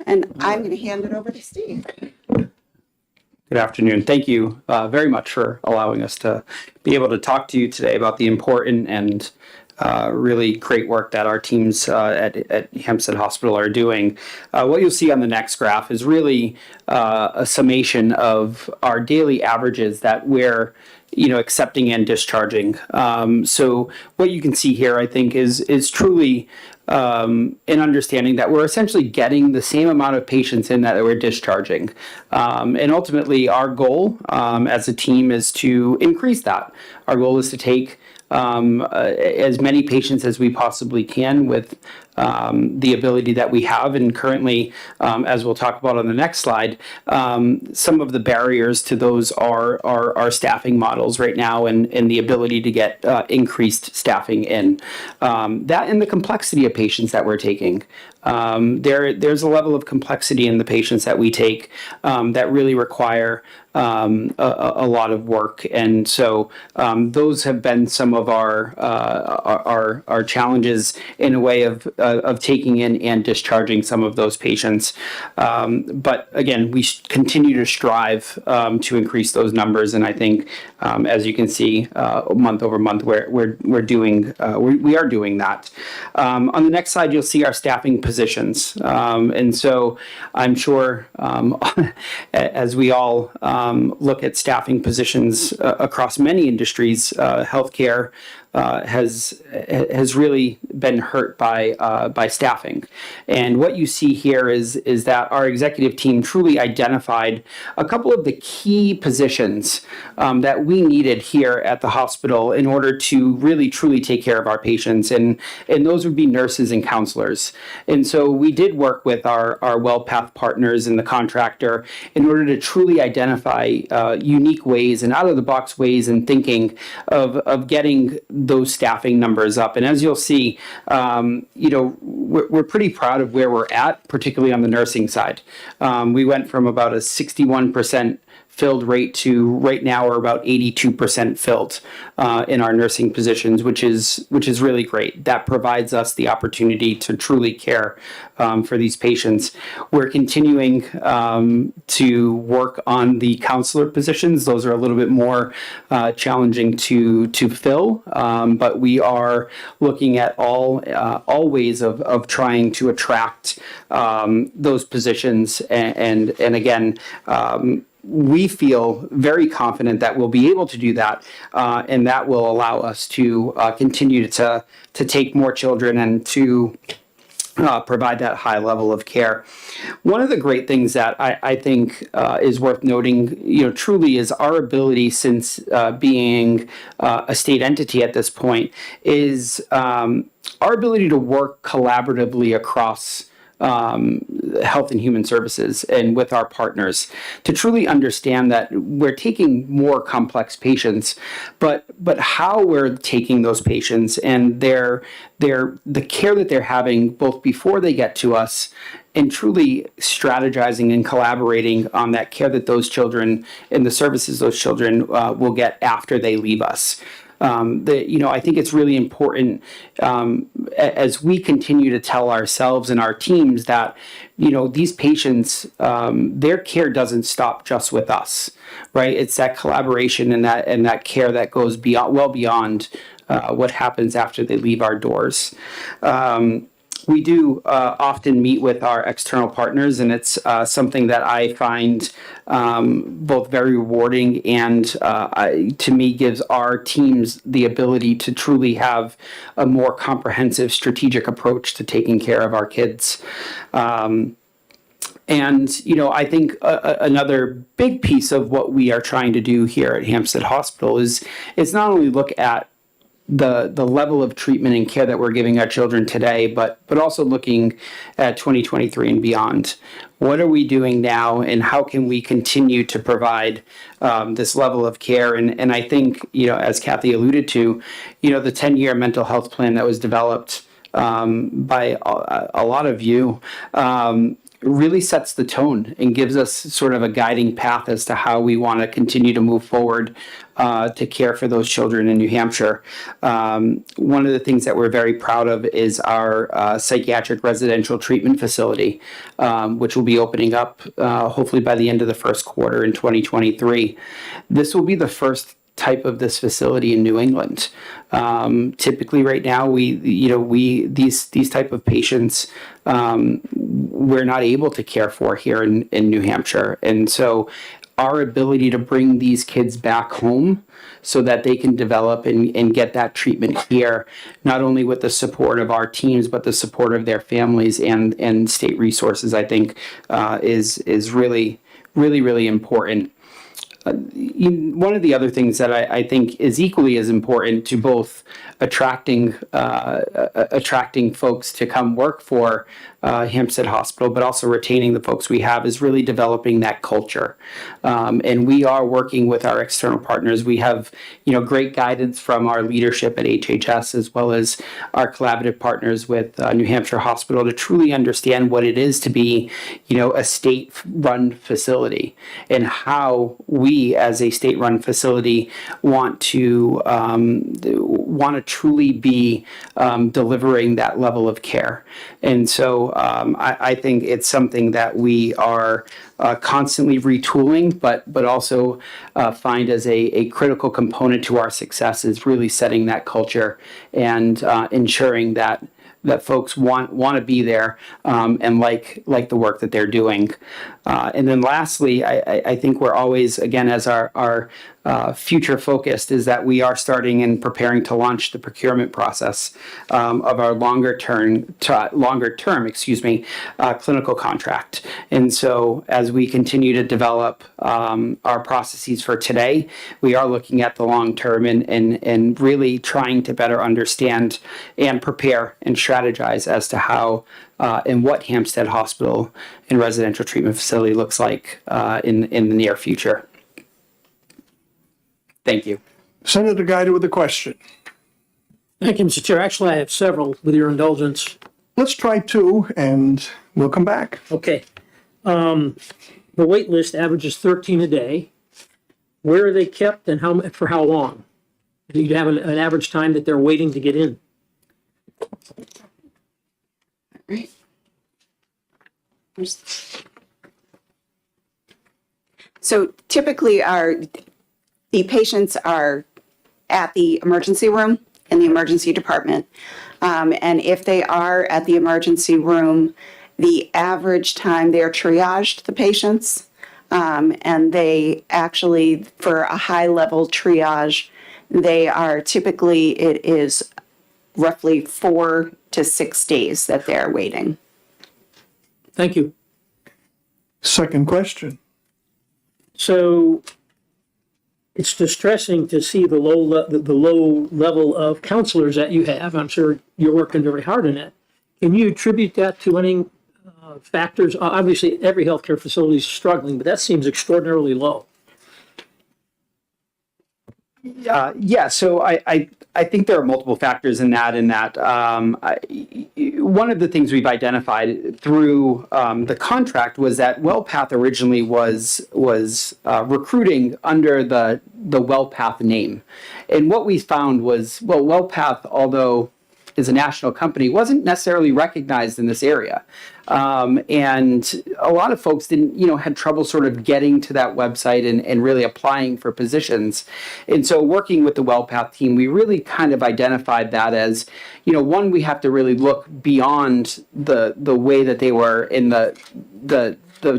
And I'm going to hand it over to Steve. Good afternoon. Thank you very much for allowing us to be able to talk to you today about the important and really great work that our teams at Hampstead Hospital are doing. What you'll see on the next graph is really a summation of our daily averages that we're accepting and discharging. So what you can see here, I think, is truly an understanding that we're essentially getting the same amount of patients in that we're discharging. And ultimately, our goal as a team is to increase that. Our goal is to take as many patients as we possibly can with the ability that we have. And currently, as we'll talk about on the next slide, some of the barriers to those are our staffing models right now and the ability to get increased staffing in. That and the complexity of patients that we're taking. There's a level of complexity in the patients that we take that really require a lot of work, and so those have been some of our challenges in a way of taking in and discharging some of those patients. But again, we continue to strive to increase those numbers, and I think as you can see, month over month, we are doing that. On the next slide, you'll see our staffing positions, and so I'm sure as we all look at staffing positions across many industries, healthcare has really been hurt by staffing. And what you see here is that our executive team truly identified a couple of the key positions that we needed here at the hospital in order to really truly take care of our patients, and those would be nurses and counselors. And so we did work with our WellPath partners and the contractor in order to truly identify unique ways and out-of-the-box ways in thinking of getting those staffing numbers up. And as you'll see, we're pretty proud of where we're at, particularly on the nursing side. We went from about a 61% filled rate to right now we're about 82% filled in our nursing positions, which is really great. That provides us the opportunity to truly care for these patients. We're continuing to work on the counselor positions. Those are a little bit more challenging to fill, but we are looking at all ways of trying to attract those positions, and again, we feel very confident that we'll be able to do that, and that will allow us to continue to take more children and to provide that high level of care. One of the great things that I think is worth noting, truly is our ability, since being a state entity at this point, is our ability to work collaboratively across Health and Human Services and with our partners to truly understand that we're taking more complex patients, but how we're taking those patients and the care that they're having both before they get to us, and truly strategizing and collaborating on that care that those children and the services those children will get after they leave us. I think it's really important as we continue to tell ourselves and our teams that, these patients, their care doesn't stop just with us, right? It's that collaboration and that care that goes well beyond what happens after they leave our doors. We do often meet with our external partners, and it's something that I find both very rewarding and to me gives our teams the ability to truly have a more comprehensive strategic approach to taking care of our kids. And, I think another big piece of what we are trying to do here at Hampstead Hospital is not only look at the level of treatment and care that we're giving our children today, but also looking at 2023 and beyond. What are we doing now, and how can we continue to provide this level of care? And I think, as Kathy alluded to, the 10-year mental health plan that was developed by a lot of you really sets the tone and gives us sort of a guiding path as to how we want to continue to move forward to care for those children in New Hampshire. One of the things that we're very proud of is our psychiatric residential treatment facility, which will be opening up hopefully by the end of the first quarter in 2023. This will be the first type of this facility in New England. Typically right now, these type of patients, we're not able to care for here in New Hampshire. And so our ability to bring these kids back home so that they can develop and get that treatment here, not only with the support of our teams, but the support of their families and state resources, I think is really, really, really important. One of the other things that I think is equally as important to both attracting folks to come work for Hampstead Hospital, but also retaining the folks we have, is really developing that culture. And we are working with our external partners. We have, great guidance from our leadership at HHS, as well as our collaborative partners with New Hampshire Hospital, to truly understand what it is to be, a state-run facility, and how we, as a state-run facility, want to truly be delivering that level of care. And so I think it's something that we are constantly retooling, but also find as a critical component to our success, is really setting that culture and ensuring that folks want to be there and like the work that they're doing. And then lastly, I think we're always, again, as our future focused, is that we are starting and preparing to launch the procurement process of our longer term, clinical contract. And so as we continue to develop our processes for today, we are looking at the long term and really trying to better understand and prepare and strategize as to how and what Hampstead Hospital and Residential Treatment Facility looks like in the near future. Thank you. Senator Guida with a question. Thank you, Mr. Chair. Actually, I have several, with your indulgence. Let's try two, and we'll come back. Okay. The wait list averages 13 a day. Where are they kept, and for how long? Do you have an average time that they're waiting to get in? Right. So typically the patients are at the emergency room in the emergency department. And if they are at the emergency room, the average time they're triaged, the patients, and they actually, for a high level triage, they are typically, it is roughly 4 to 6 days that they're waiting. Thank you. Second question. So it's distressing to see the low level of counselors that you have. I'm sure you're working very hard on it. Can you attribute that to any factors? Obviously, every healthcare facility is struggling, but that seems extraordinarily low. Yeah, so I think there are multiple factors in that. One of the things we've identified through the contract was that WellPath originally was recruiting under the WellPath name. And what we found was, well, WellPath, although is a national company, wasn't necessarily recognized in this area. And a lot of folks had trouble sort of getting to that website and really applying for positions. And so working with the WellPath team, we really kind of identified that as, one, we have to really look beyond the way that they were in the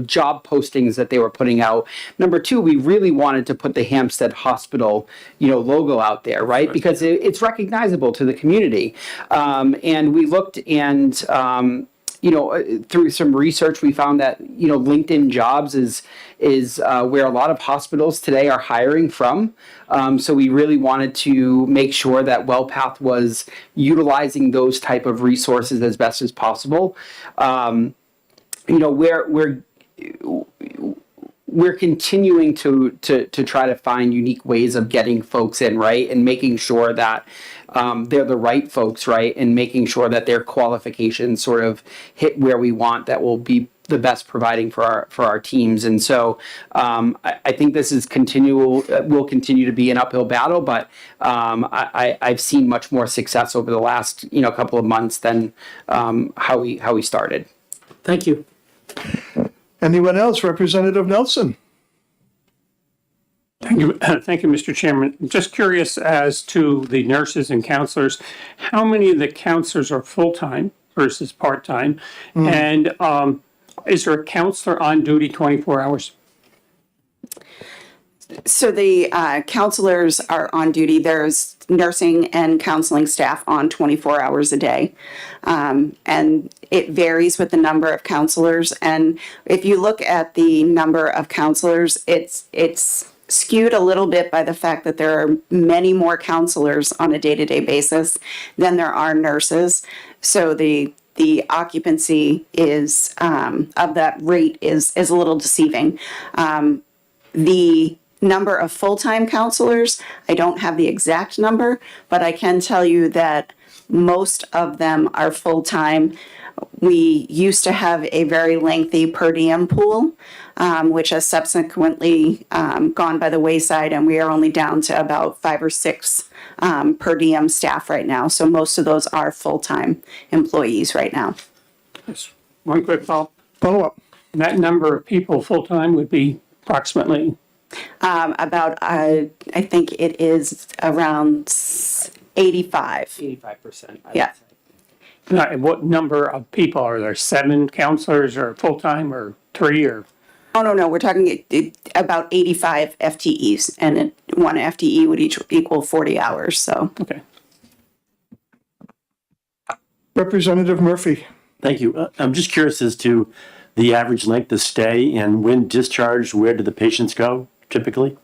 job postings that they were putting out. Number two, we really wanted to put the Hampstead Hospital, logo out there, right? Because it's recognizable to the community. And we looked and through some research, we found that, LinkedIn Jobs is where a lot of hospitals today are hiring from. So we really wanted to make sure that WellPath was utilizing those type of resources as best as possible. We're continuing to try to find unique ways of getting folks in, right, and making sure that they're the right folks, right, and making sure that their qualifications sort of hit where we want, that will be the best providing for our teams. And so I think this is will continue to be an uphill battle, but I've seen much more success over the last couple of months than how we started. Thank you. Anyone else? Representative Nelson? Thank you, Mr. Chairman. Just curious as to the nurses and counselors, how many of the counselors are full-time versus part-time? And is there a counselor on duty 24 hours? So the counselors are on duty. There's nursing and counseling staff on 24 hours a day. And it varies with the number of counselors. And if you look at the number of counselors, it's skewed a little bit by the fact that there are many more counselors on a day-to-day basis than there are nurses. So the occupancy is of that rate is a little deceiving. The number of full-time counselors, I don't have the exact number, but I can tell you that most of them are full-time. We used to have a very lengthy per diem pool, which has subsequently gone by the wayside, and we are only down to about 5 or 6 per diem staff right now. So most of those are full-time employees right now. Yes. One quick Follow-up. That number of people full-time would be approximately? I think it is around 85. 85%. Yeah. And what number of people? Are there 7 counselors or full-time or 3 or? Oh, no, we're talking about 85 FTEs, and one FTE would equal 40 hours, so. Okay. Representative Murphy? Thank you. I'm just curious as to the average length of stay and when discharged, where do the patients go typically?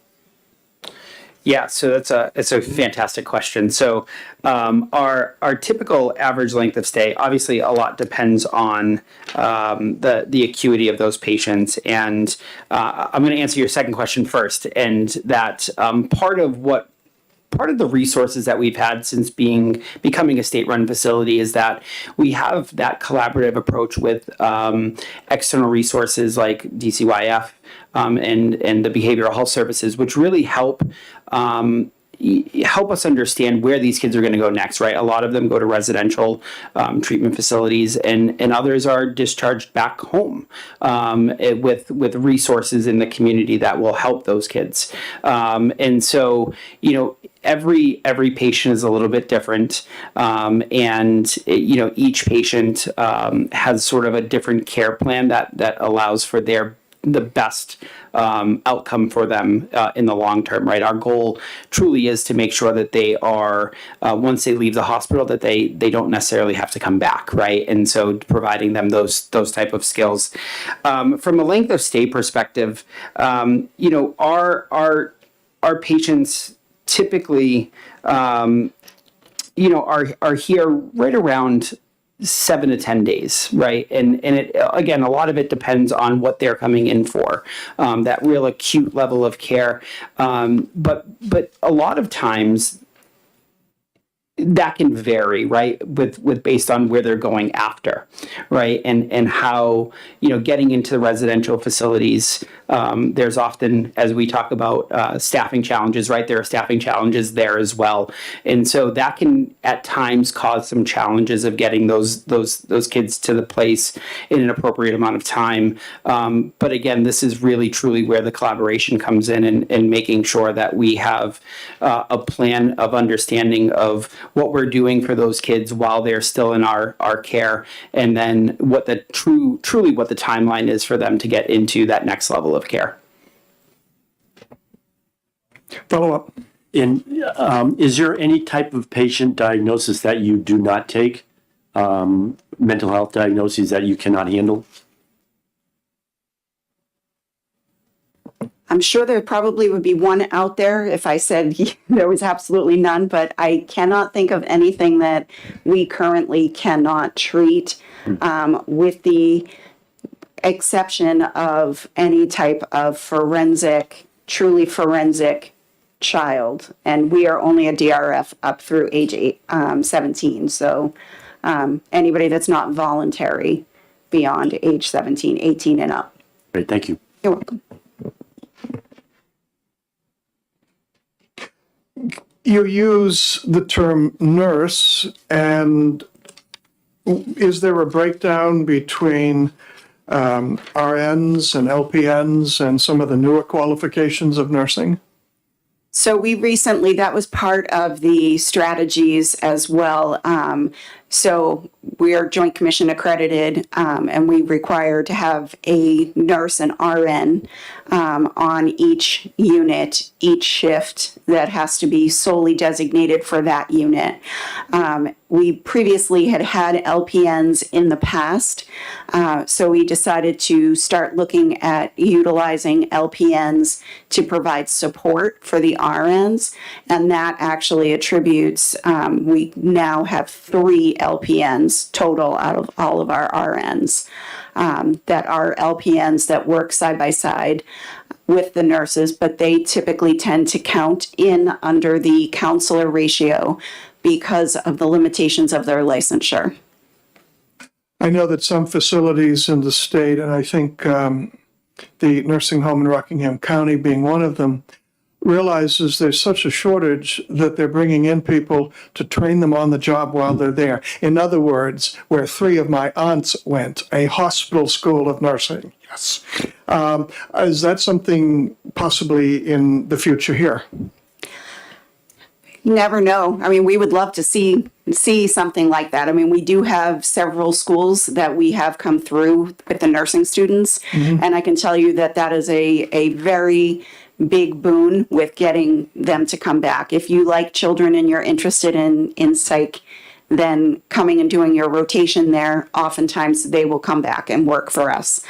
Yeah, so it's a fantastic question. So our typical average length of stay, obviously a lot depends on the acuity of those patients. And I'm going to answer your second question first, and that part of the resources that we've had since becoming a state-run facility is that we have that collaborative approach with external resources like DCYF and the behavioral health services, which really help us understand where these kids are going to go next, right? A lot of them go to residential treatment facilities, and others are discharged back home with resources in the community that will help those kids. And so, every patient is a little bit different, and each patient has sort of a different care plan that allows for the best outcome for them in the long term, right? Our goal truly is to make sure that they are, once they leave the hospital, that they don't necessarily have to come back, right? And so providing them those type of skills. From a length of stay perspective, our patients typically, are here right around 7 to 10 days, right? And it, again, a lot of it depends on what they're coming in for, that real acute level of care. But a lot of times that can vary, right? With based on where they're going after, right? And how, getting into the residential facilities, there's often, as we talk about staffing challenges, right? There are staffing challenges there as well. And so that can at times cause some challenges of getting those kids to the place in an appropriate amount of time. But again, this is really truly where the collaboration comes in, and making sure that we have a plan of understanding of what we're doing for those kids while they're still in our care, and then what the truly what the timeline is for them to get into that next level of care. Follow up. And is there any type of patient diagnosis that you do not take mental health diagnoses that you cannot handle? I'm sure there probably would be one out there if I said there was absolutely none, but I cannot think of anything that we currently cannot treat, with the exception of any type of truly forensic child. And we are only a DRF up through age 17. So anybody that's not voluntary beyond age 17, 18 and up. Great, thank you. You're welcome. You use the term nurse, and is there a breakdown between RNs and LPNs and some of the newer qualifications of nursing? So we recently, that was part of the strategies as well. So we are Joint Commission accredited, and we require to have a nurse and RN on each unit, each shift that has to be solely designated for that unit. We previously had LPNs in the past, so we decided to start looking at utilizing LPNs to provide support for the RNs, and that actually attributes, we now have 3 LPNs total out of all of our RNs that are LPNs that work side by side with the nurses, but they typically tend to count in under the counselor ratio because of the limitations of their licensure. I know that some facilities in the state, and I think the nursing home in Rockingham County being one of them, realizes there's such a shortage that they're bringing in people to train them on the job while they're there. In other words, where 3 of my aunts went, a hospital school of nursing. Yes. Is that something possibly in the future here? You never know. I mean, we would love to see something like that. I mean, we do have several schools that we have come through with the nursing students, and I can tell you that that is a very big boon with getting them to come back. If you like children and you're interested in psych, then coming and doing your rotation there, oftentimes they will come back and work for us.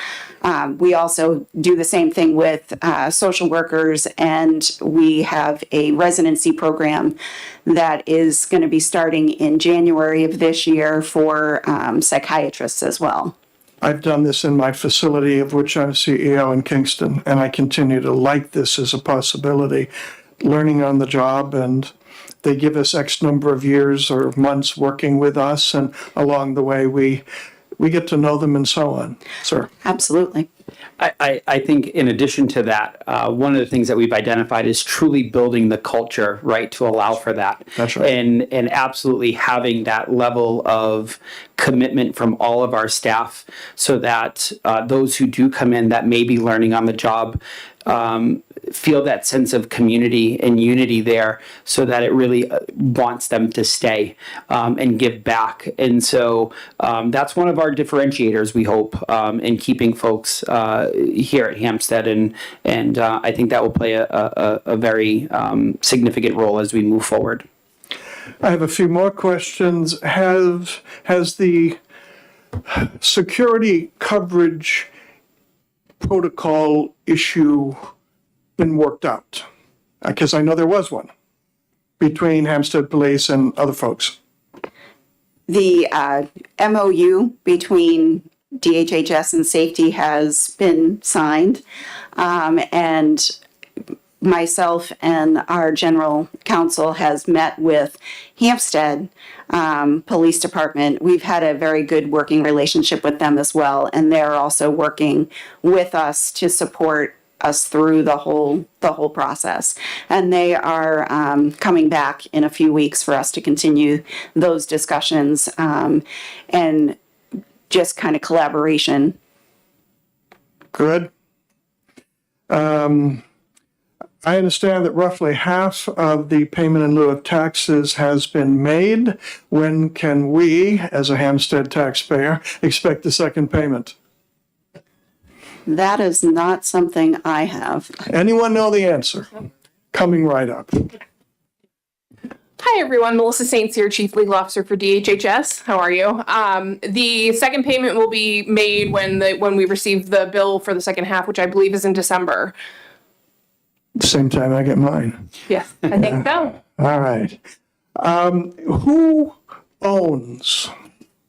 We also do the same thing with social workers, and we have a residency program that is going to be starting in January of this year for psychiatrists as well. I've done this in my facility, of which I'm CEO in Kingston, and I continue to like this as a possibility, learning on the job, and they give us X number of years or months working with us, and along the way we get to know them and so on. Sir? Absolutely. I think in addition to that, one of the things that we've identified is truly building the culture, right, to allow for that. That's right. And absolutely having that level of commitment from all of our staff so that those who do come in that may be learning on the job feel that sense of community and unity there so that it really wants them to stay and give back. And so that's one of our differentiators, we hope, in keeping folks here at Hampstead. And I think that will play a very significant role as we move forward. I have a few more questions. Has the security coverage protocol issue been worked out? Because I know there was one between Hampstead Police and other folks. The MOU between DHHS and safety has been signed, and myself and our general counsel has met with Hampstead Police Department. We've had a very good working relationship with them as well, and they're also working with us to support us through the whole process. And they are coming back in a few weeks for us to continue those discussions and just kind of collaboration. Good. I understand that roughly half of the payment in lieu of taxes has been made. When can we, as a Hampstead taxpayer, expect the second payment? That is not something I have. Anyone know the answer? Coming right up. Hi, everyone. Melissa St. Cyr, Chief Legal Officer for DHHS. How are you? The second payment will be made when we receive the bill for the second half, which I believe is in December. Same time I get mine. Yes, I think so. All right. Who owns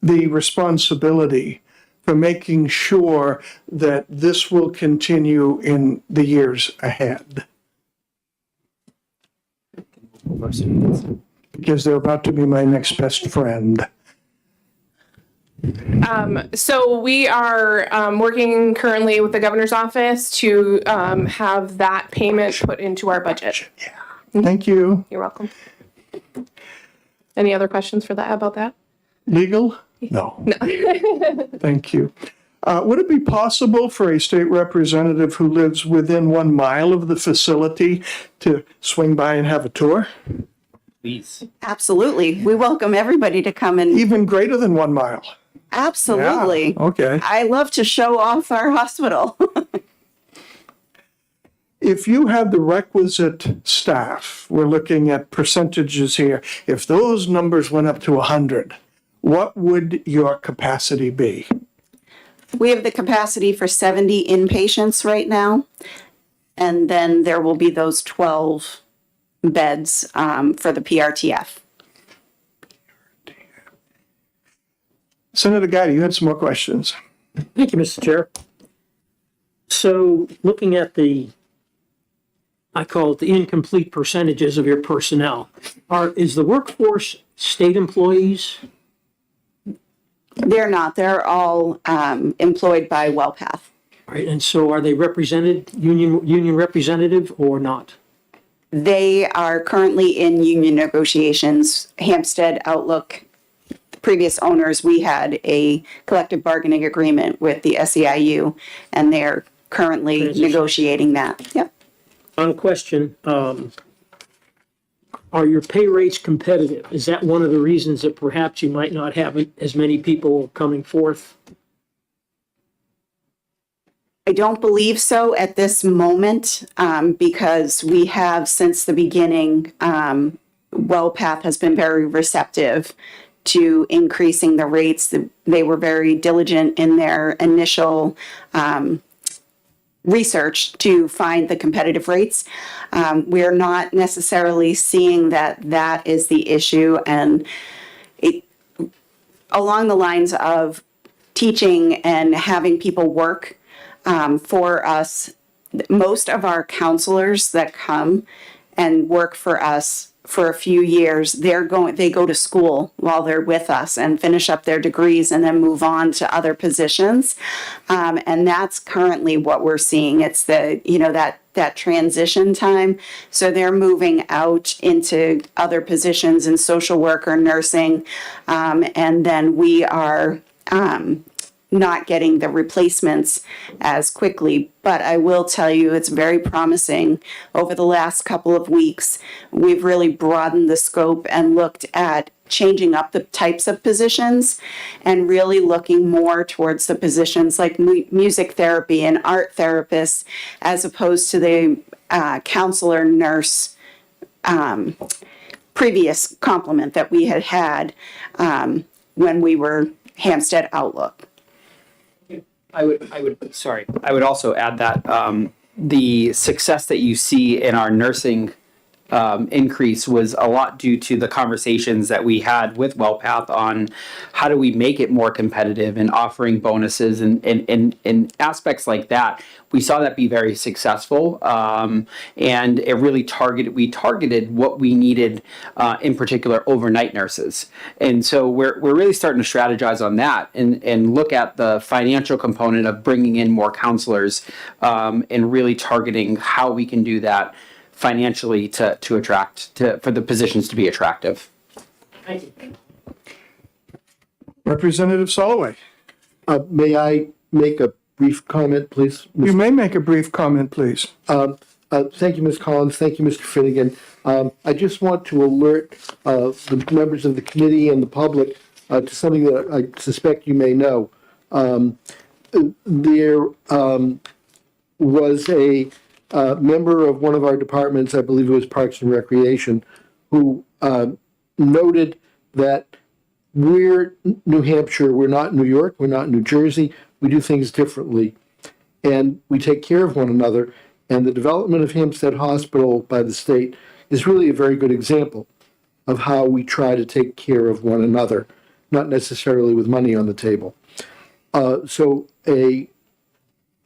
the responsibility for making sure that this will continue in the years ahead? Because they're about to be my next best friend. So we are working currently with the governor's office to have that payment put into our budget. Thank you. You're welcome. Any other questions about that? Legal? No. Thank you. Would it be possible for a state representative who lives within 1 mile of the facility to swing by and have a tour? Please. Absolutely. We welcome everybody to come and. Even greater than 1 mile? Absolutely. Yeah, okay. I love to show off our hospital. If you had the requisite staff, we're looking at percentages here, if those numbers went up to 100, what would your capacity be? We have the capacity for 70 inpatients right now, and then there will be those 12 beds for the PRTF. Senator Guy, you had some more questions. Thank you, Mr. Chair. So looking at I call it the incomplete percentages of your personnel, is the workforce state employees? They're not. They're all employed by WellPath. Right, and so are they represented, union representative or not? They are currently in union negotiations. Hampstead, Outlook, the previous owners, we had a collective bargaining agreement with the SEIU, and they're currently negotiating that. Yep. On question, are your pay rates competitive? Is that one of the reasons that perhaps you might not have as many people coming forth? I don't believe so at this moment, because we have, since the beginning, WellPath has been very receptive to increasing the rates. They were very diligent in their initial research to find the competitive rates. We're not necessarily seeing that is the issue, and along the lines of teaching and having people work for us, most of our counselors that come and work for us for a few years, they go to school while they're with us and finish up their degrees and then move on to other positions. And that's currently what we're seeing. It's that transition time. So they're moving out into other positions in social work or nursing. And then we are not getting the replacements as quickly. But I will tell you, it's very promising. Over the last couple of weeks, we've really broadened the scope and looked at changing up the types of positions and really looking more towards the positions like music therapy and art therapists, as opposed to the counselor nurse previous complement that we had when we were Hampstead Outlook. I would also add that the success that you see in our nursing increase was a lot due to the conversations that we had with WellPath on how do we make it more competitive and offering bonuses and aspects like that. We saw that be very successful, and it really targeted what we needed, in particular overnight nurses. And so we're really starting to strategize on that and look at the financial component of bringing in more counselors, and really targeting how we can do that financially to attract for the positions to be attractive. Thank you. Representative Soloway. May I make a brief comment, please? You may make a brief comment, please. Thank you, Ms. Collins. Thank you, Mr. Finnegan. I just want to alert the members of the committee and the public to something that I suspect you may know. There was a member of one of our departments, I believe it was Parks and Recreation, who noted that we're New Hampshire, we're not New York, we're not New Jersey, we do things differently. And we take care of one another. And the development of Hampstead Hospital by the state is really a very good example of how we try to take care of one another, not necessarily with money on the table. So a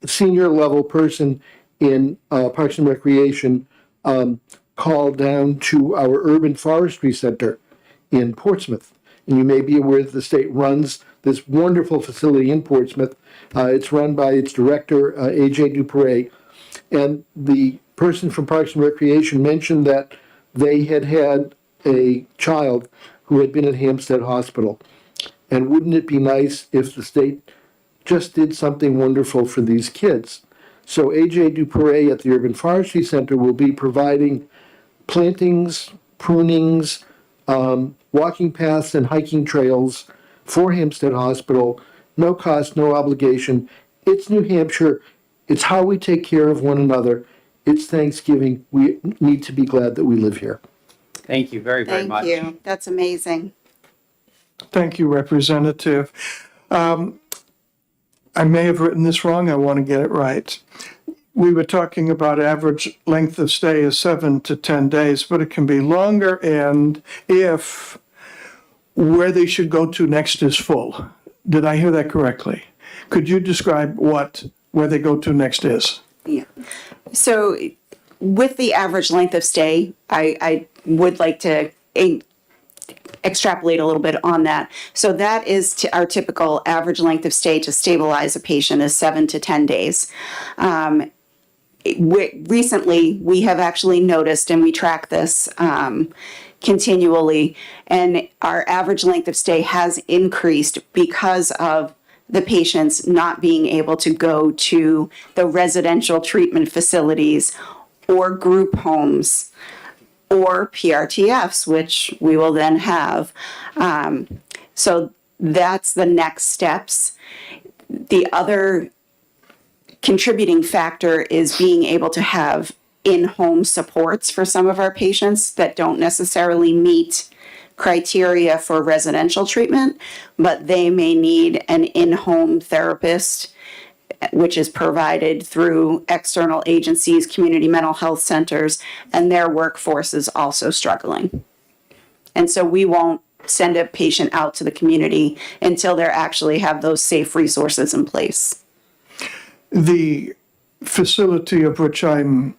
senior level person in Parks and Recreation called down to our Urban Forestry Center in Portsmouth. And you may be aware that the state runs this wonderful facility in Portsmouth. It's run by its director, A.J. Duperret. And the person from Parks and Recreation mentioned that they had had a child who had been at Hampstead Hospital. And wouldn't it be nice if the state just did something wonderful for these kids? So A.J. Duperret at the Urban Forestry Center will be providing plantings, prunings, walking paths and hiking trails for Hampstead Hospital. No cost, no obligation. It's New Hampshire. It's how we take care of one another. It's Thanksgiving. We need to be glad that we live here. Thank you very, very much. Thank you. That's amazing. Thank you, Representative. I may have written this wrong. I want to get it right. We were talking about average length of stay is 7 to 10 days, but it can be longer, and if where they should go to next is full. Did I hear that correctly? Could you describe where they go to next is? Yeah. So with the average length of stay, I would like to extrapolate a little bit on that. So that is our typical average length of stay to stabilize a patient is 7 to 10 days. Recently, we have actually noticed, and we track this continually, and our average length of stay has increased because of the patients not being able to go to the residential treatment facilities or group homes or PRTFs, which we will then have. So that's the next steps. The other contributing factor is being able to have in-home supports for some of our patients that don't necessarily meet criteria for residential treatment, but they may need an in-home therapist, which is provided through external agencies, community mental health centers, and their workforce is also struggling. And so we won't send a patient out to the community until they actually have those safe resources in place. The facility of which I'm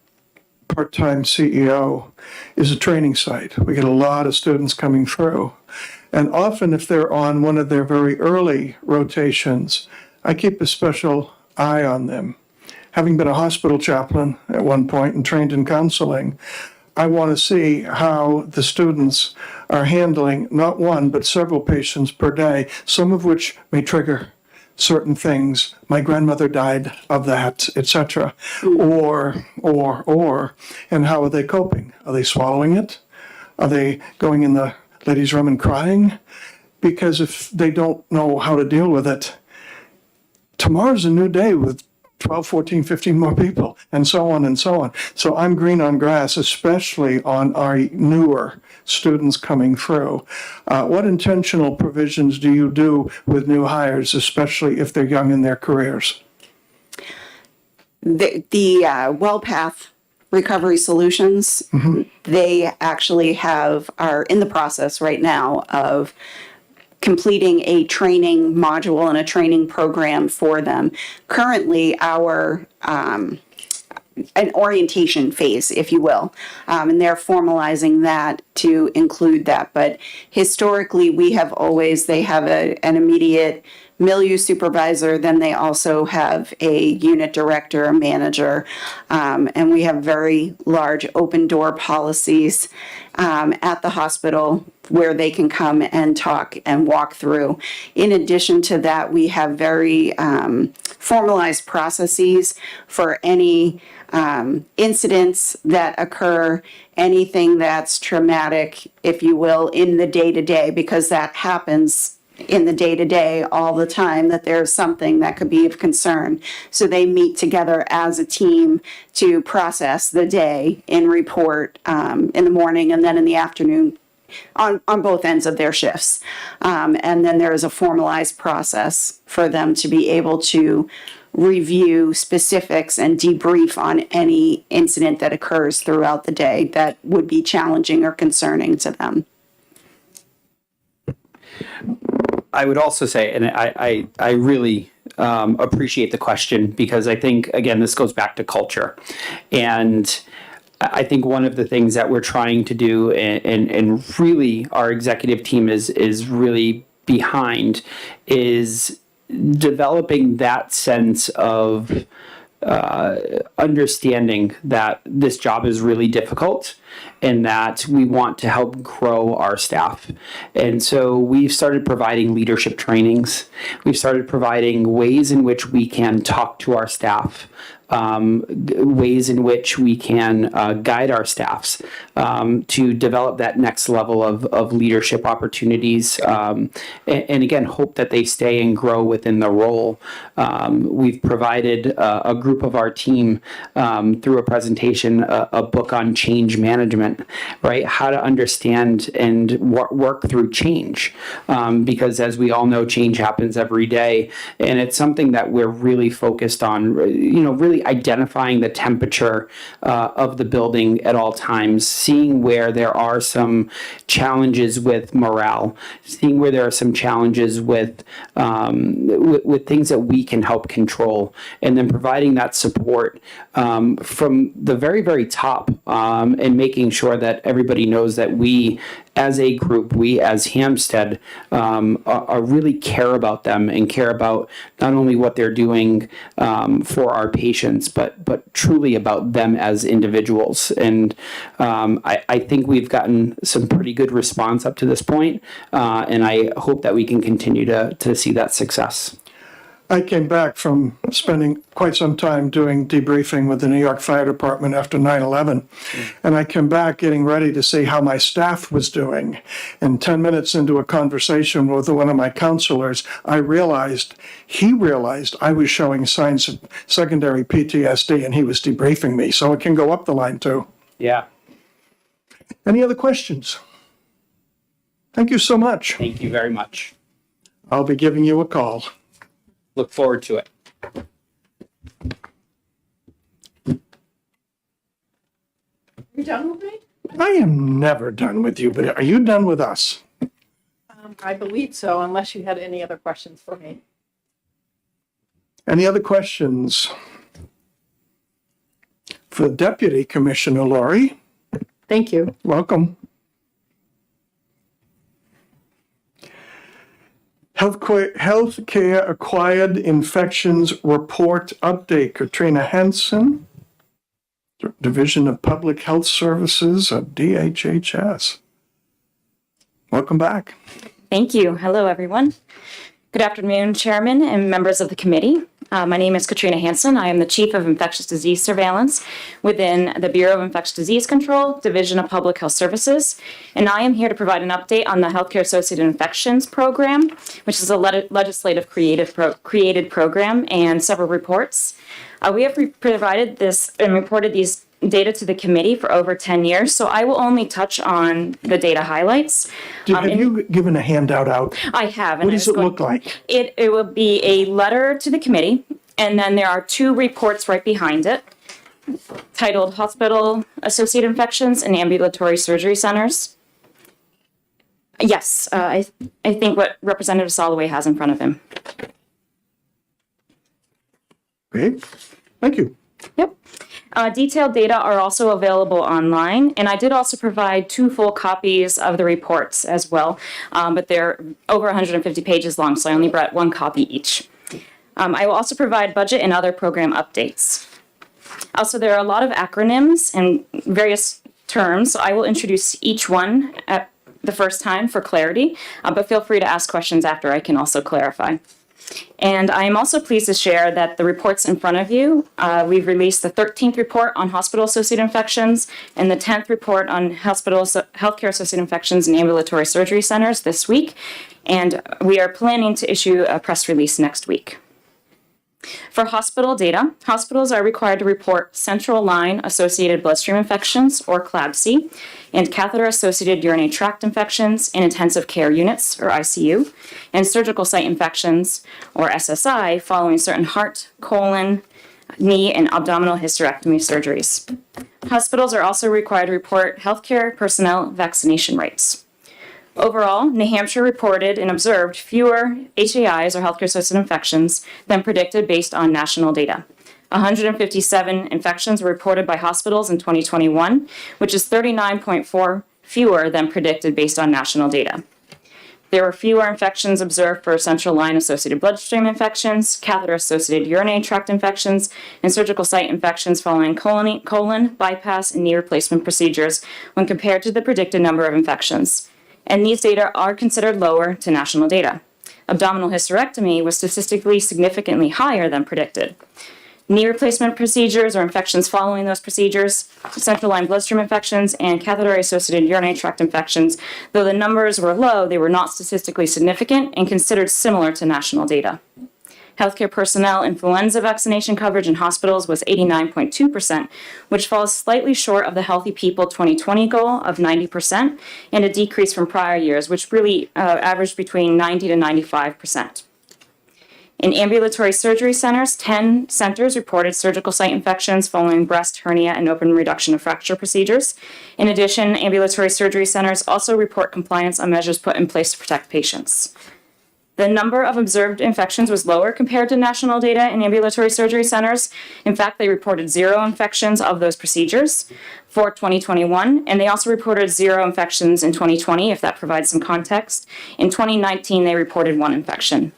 part-time CEO is a training site. We get a lot of students coming through. And often if they're on one of their very early rotations, I keep a special eye on them. Having been a hospital chaplain at one point and trained in counseling, I want to see how the students are handling not one, but several patients per day, some of which may trigger certain things. My grandmother died of that, etc. Or, and how are they coping? Are they swallowing it? Are they going in the ladies' room and crying? Because if they don't know how to deal with it, tomorrow's a new day with 12, 14, 15 more people, and so on and so on. So I'm green on grass, especially on our newer students coming through. What intentional provisions do you do with new hires, especially if they're young in their careers? The WellPath Recovery Solutions, they actually are in the process right now of completing a training module and a training program for them. Currently, our an orientation phase, if you will, and they're formalizing that to include that. But historically, they have an immediate milieu supervisor, then they also have a unit director, a manager, and we have very large open door policies at the hospital where they can come and talk and walk through. In addition to that, we have very formalized processes for any incidents that occur, anything that's traumatic, if you will, in the day-to-day, because that happens in the day-to-day all the time, that there's something that could be of concern. So they meet together as a team to process the day and report in the morning, and then in the afternoon on both ends of their shifts. And then there is a formalized process for them to be able to review specifics and debrief on any incident that occurs throughout the day that would be challenging or concerning to them. I would also say, and I really appreciate the question, because I think, again, this goes back to culture. And I think one of the things that we're trying to do, and really our executive team is really behind, is developing that sense of understanding that this job is really difficult and that we want to help grow our staff. And so we've started providing leadership trainings. We've started providing ways in which we can talk to our staff, ways in which we can guide our staffs to develop that next level of leadership opportunities, and again, hope that they stay and grow within the role. We've provided a group of our team through a presentation, a book on change management, right? How to understand and work through change, because as we all know, change happens every day, and it's something that we're really focused on, really identifying the temperature of the building at all times, seeing where there are some challenges with morale, seeing where there are some challenges with things that we can help control, and then providing that support from the very, very top, and making sure that everybody knows that we as a group, we as Hampstead are really care about them and care about not only what they're doing for our patients, but truly about them as individuals. And I think we've gotten some pretty good response up to this point, and I hope that we can continue to see that success. I came back from spending quite some time doing debriefing with the New York Fire Department after 9/11. And I came back getting ready to see how my staff was doing. And 10 minutes into a conversation with one of my counselors, he realized I was showing signs of secondary PTSD, and he was debriefing me. So it can go up the line too. Yeah. Any other questions? Thank you so much. Thank you very much. I'll be giving you a call. Look forward to it. You done with me? I am never done with you, but are you done with us? I believe so, unless you had any other questions for me. Any other questions? For Deputy Commissioner Laurie, Thank you. welcome. Healthcare Acquired Infections Report Update. Katrina Hansen, Division of Public Health Services of DHHS. Welcome back. Thank you. Hello, everyone. Good afternoon, Chairman and members of the committee. My name is Katrina Hansen. I am the Chief of Infectious Disease Surveillance within the Bureau of Infectious Disease Control, Division of Public Health Services, and I am here to provide an update on the Healthcare-Associated Infections Program, which is a legislative created program, and several reports. We have provided this and reported these data to the committee for over 10 years, so I will only touch on the data highlights. Have you given a handout out? I have. What does it look like? It will be a letter to the committee, and then there are two reports right behind it titled Hospital Associated Infections and Ambulatory Surgery Centers. Yes, I think what Representative Soloway has in front of him. Okay, thank you. Yep. Detailed data are also available online, and I did also provide 2 full copies of the reports as well, but they're over 150 pages long, so I only brought 1 copy each. I will also provide budget and other program updates. Also, there are a lot of acronyms and various terms, so I will introduce each one at the first time for clarity, but feel free to ask questions after. I can also clarify. And I am also pleased to share that the reports in front of you, we've released the 13th report on hospital-associated infections and the 10th report on healthcare-associated infections and ambulatory surgery centers this week. And we are planning to issue a press release next week. For hospital data, hospitals are required to report central line associated bloodstream infections, or CLABSI, and catheter associated urinary tract infections in intensive care units, or ICU, and surgical site infections, or SSI, following certain heart, colon, knee, and abdominal hysterectomy surgeries. Hospitals are also required to report healthcare personnel vaccination rates. Overall, New Hampshire reported and observed fewer HAIs, or healthcare-associated infections, than predicted based on national data. 157 infections were reported by hospitals in 2021, which is 39.4 fewer than predicted based on national data. There were fewer infections observed for central line-associated bloodstream infections, catheter-associated urinary tract infections, and surgical site infections following colon, bypass, and knee replacement procedures when compared to the predicted number of infections. And these data are considered lower to national data. Abdominal hysterectomy was statistically significantly higher than predicted. Knee replacement procedures or infections following those procedures, central line bloodstream infections, and catheter-associated urinary tract infections, though the numbers were low, they were not statistically significant and considered similar to national data. Healthcare personnel influenza vaccination coverage in hospitals was 89.2%, which falls slightly short of the Healthy People 2020 goal of 90%, and a decrease from prior years, which really averaged between 90 to 95%. In ambulatory surgery centers, 10 centers reported surgical site infections following breast hernia and open reduction of fracture procedures. In addition, ambulatory surgery centers also report compliance on measures put in place to protect patients. The number of observed infections was lower compared to national data in ambulatory surgery centers. In fact, they reported 0 infections of those procedures for 2021, and they also reported 0 infections in 2020, if that provides some context. In 2019, they reported 1 infection.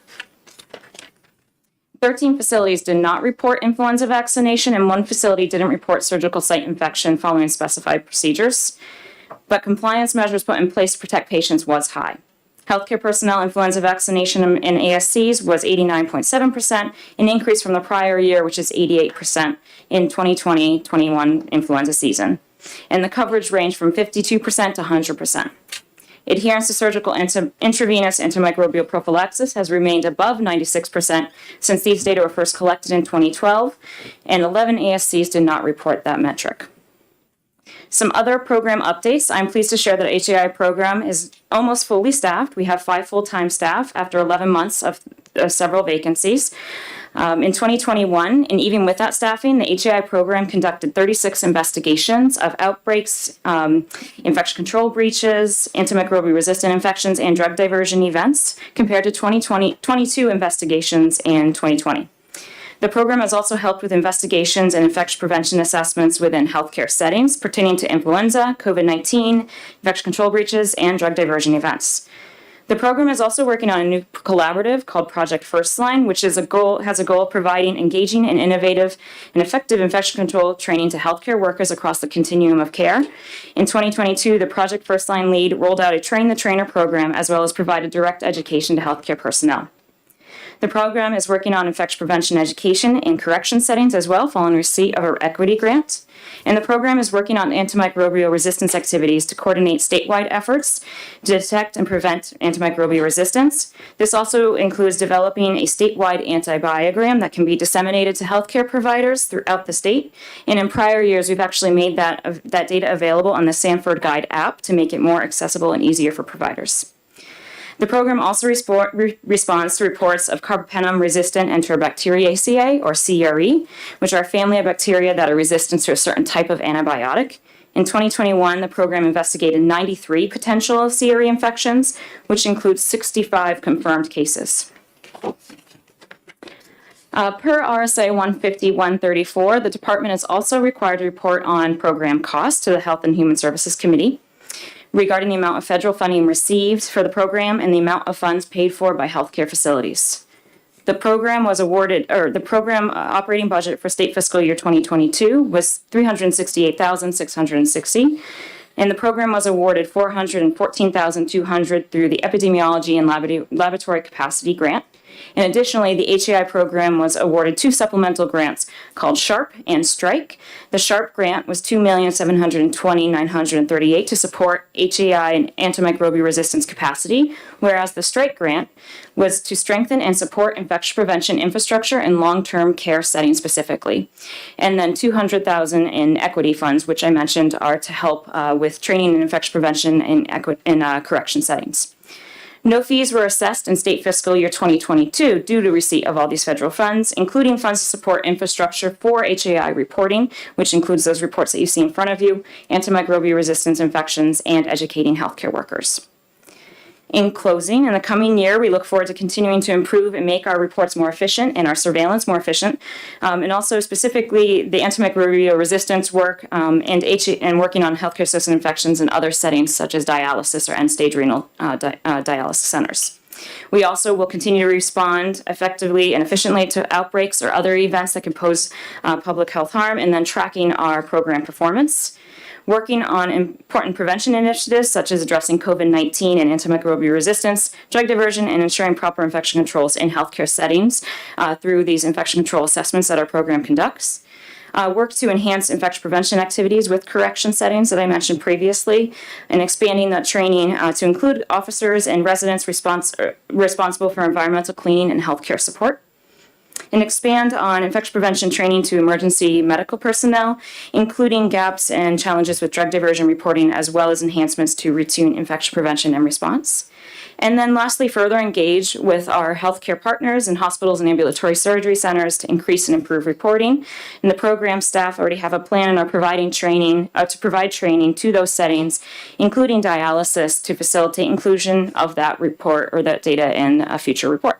13 facilities did not report influenza vaccination, and 1 facility didn't report surgical site infection following specified procedures. But compliance measures put in place to protect patients was high. Healthcare personnel influenza vaccination in ASCs was 89.7%, an increase from the prior year, which is 88% in 2020-21 influenza season. And the coverage ranged from 52% to 100%. Adherence to surgical intravenous antimicrobial prophylaxis has remained above 96% since these data were first collected in 2012, and 11 ASCs did not report that metric. Some other program updates. I'm pleased to share that our HAI program is almost fully staffed. We have 5 full-time staff after 11 months of several vacancies. In 2021, and even with that staffing, the HAI program conducted 36 investigations of outbreaks, infection control breaches, antimicrobial resistant infections, and drug diversion events, compared to 22 investigations in 2020. The program has also helped with investigations and infection prevention assessments within healthcare settings pertaining to influenza, COVID-19, infection control breaches, and drug diversion events. The program is also working on a new collaborative called Project First Line, which has a goal of providing engaging and innovative and effective infection control training to healthcare workers across the continuum of care. In 2022, the Project First Line lead rolled out a Train the Trainer program, as well as provided direct education to healthcare personnel. The program is working on infection prevention education in correction settings as well, following receipt of our equity grant. And the program is working on antimicrobial resistance activities to coordinate statewide efforts to detect and prevent antimicrobial resistance. This also includes developing a statewide antibiogram that can be disseminated to healthcare providers throughout the state. And in prior years, we've actually made that data available on the Sanford Guide app to make it more accessible and easier for providers. The program also responds to reports of carbapenem-resistant Enterobacteriaceae, or CRE, which are a family of bacteria that are resistant to a certain type of antibiotic. In 2021, the program investigated 93 potential CRE infections, which includes 65 confirmed cases. Per RSA 150-134, the department is also required to report on program costs to the Health and Human Services Committee regarding the amount of federal funding received for the program and the amount of funds paid for by healthcare facilities. The program was awarded, or the program operating budget for state fiscal year 2022 was $368,660, and the program was awarded $414,200 through the Epidemiology and Laboratory Capacity Grant. And additionally, the HAI program was awarded 2 supplemental grants called SHARP and STRIKE. The SHARP grant was $2,720,938 to support HAI and antimicrobial resistance capacity, whereas the STRIKE grant was to strengthen and support infection prevention infrastructure in long-term care settings specifically. And then $200,000 in equity funds, which I mentioned are to help with training in infection prevention in correction settings. No fees were assessed in state fiscal year 2022 due to receipt of all these federal funds, including funds to support infrastructure for HAI reporting, which includes those reports that you see in front of you, antimicrobial resistance infections, and educating healthcare workers. In closing, in the coming year, we look forward to continuing to improve and make our reports more efficient and our surveillance more efficient, and also specifically the antimicrobial resistance work and working on healthcare system infections in other settings such as dialysis or end-stage renal dialysis centers. We also will continue to respond effectively and efficiently to outbreaks or other events that can pose public health harm, and then tracking our program performance. Working on important prevention initiatives such as addressing COVID-19 and antimicrobial resistance, drug diversion, and ensuring proper infection controls in healthcare settings through these infection control assessments that our program conducts. Work to enhance infection prevention activities with correction settings that I mentioned previously, and expanding that training to include officers and residents responsible for environmental cleaning and healthcare support. And expand on infection prevention training to emergency medical personnel, including gaps and challenges with drug diversion reporting, as well as enhancements to routine infection prevention and response. And then lastly, further engage with our healthcare partners in hospitals and ambulatory surgery centers to increase and improve reporting. And the program staff already have a plan and are providing training to provide training to those settings, including dialysis, to facilitate inclusion of that report or that data in a future report.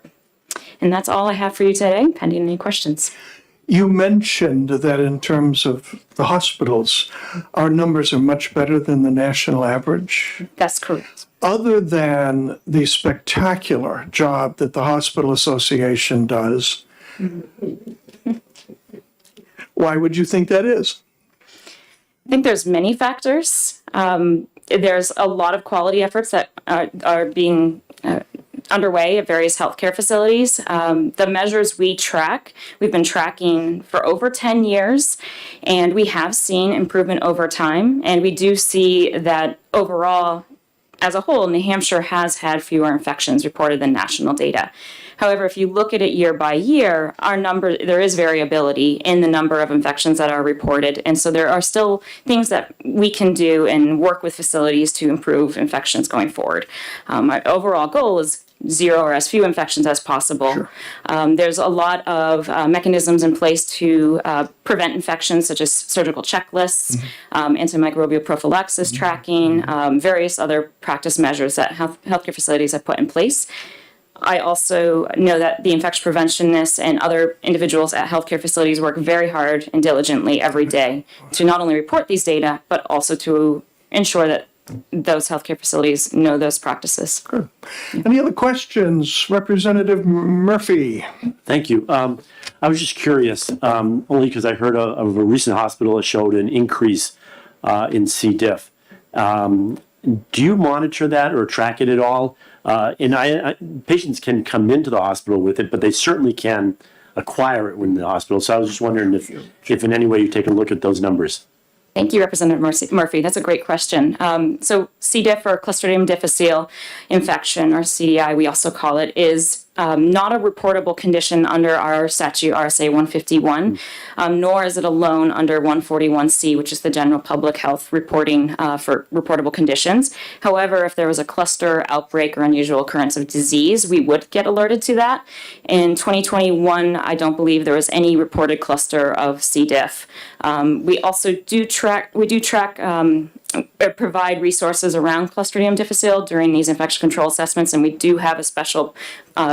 And that's all I have for you today, pending any questions. You mentioned that in terms of the hospitals, our numbers are much better than the national average. That's correct. Other than the spectacular job that the Hospital Association does, why would you think that is? I think there's many factors. There's a lot of quality efforts that are being underway at various healthcare facilities. The measures we track, we've been tracking for over 10 years, and we have seen improvement over time. And we do see that overall, as a whole, New Hampshire has had fewer infections reported than national data. However, if you look at it year by year, there is variability in the number of infections that are reported. And so there are still things that we can do and work with facilities to improve infections going forward. Our overall goal is 0 or as few infections as possible. Sure. There's a lot of mechanisms in place to prevent infections, such as surgical checklists, antimicrobial prophylaxis tracking, various other practice measures that healthcare facilities have put in place. I also know that the infection preventionists and other individuals at healthcare facilities work very hard and diligently every day to not only report these data, but also to ensure that those healthcare facilities know those practices. Good. Any other questions? Representative Murphy. Thank you. I was just curious, only because I heard of a recent hospital that showed an increase in C. diff. Do you monitor that or track it at all? And patients can come into the hospital with it, but they certainly can acquire it when in the hospital. So I was just wondering if in any way you take a look at those numbers. Thank you, Representative Murphy. That's a great question. So C. diff, or Clostridium difficile infection, or CDI we also call it, is not a reportable condition under our statute, RSA 151, nor is it alone under 141C, which is the general public health reporting for reportable conditions. However, if there was a cluster outbreak or unusual occurrence of disease, we would get alerted to that. In 2021, I don't believe there was any reported cluster of C. diff. We also provide resources around Clostridium difficile during these infection control assessments, and we do have a special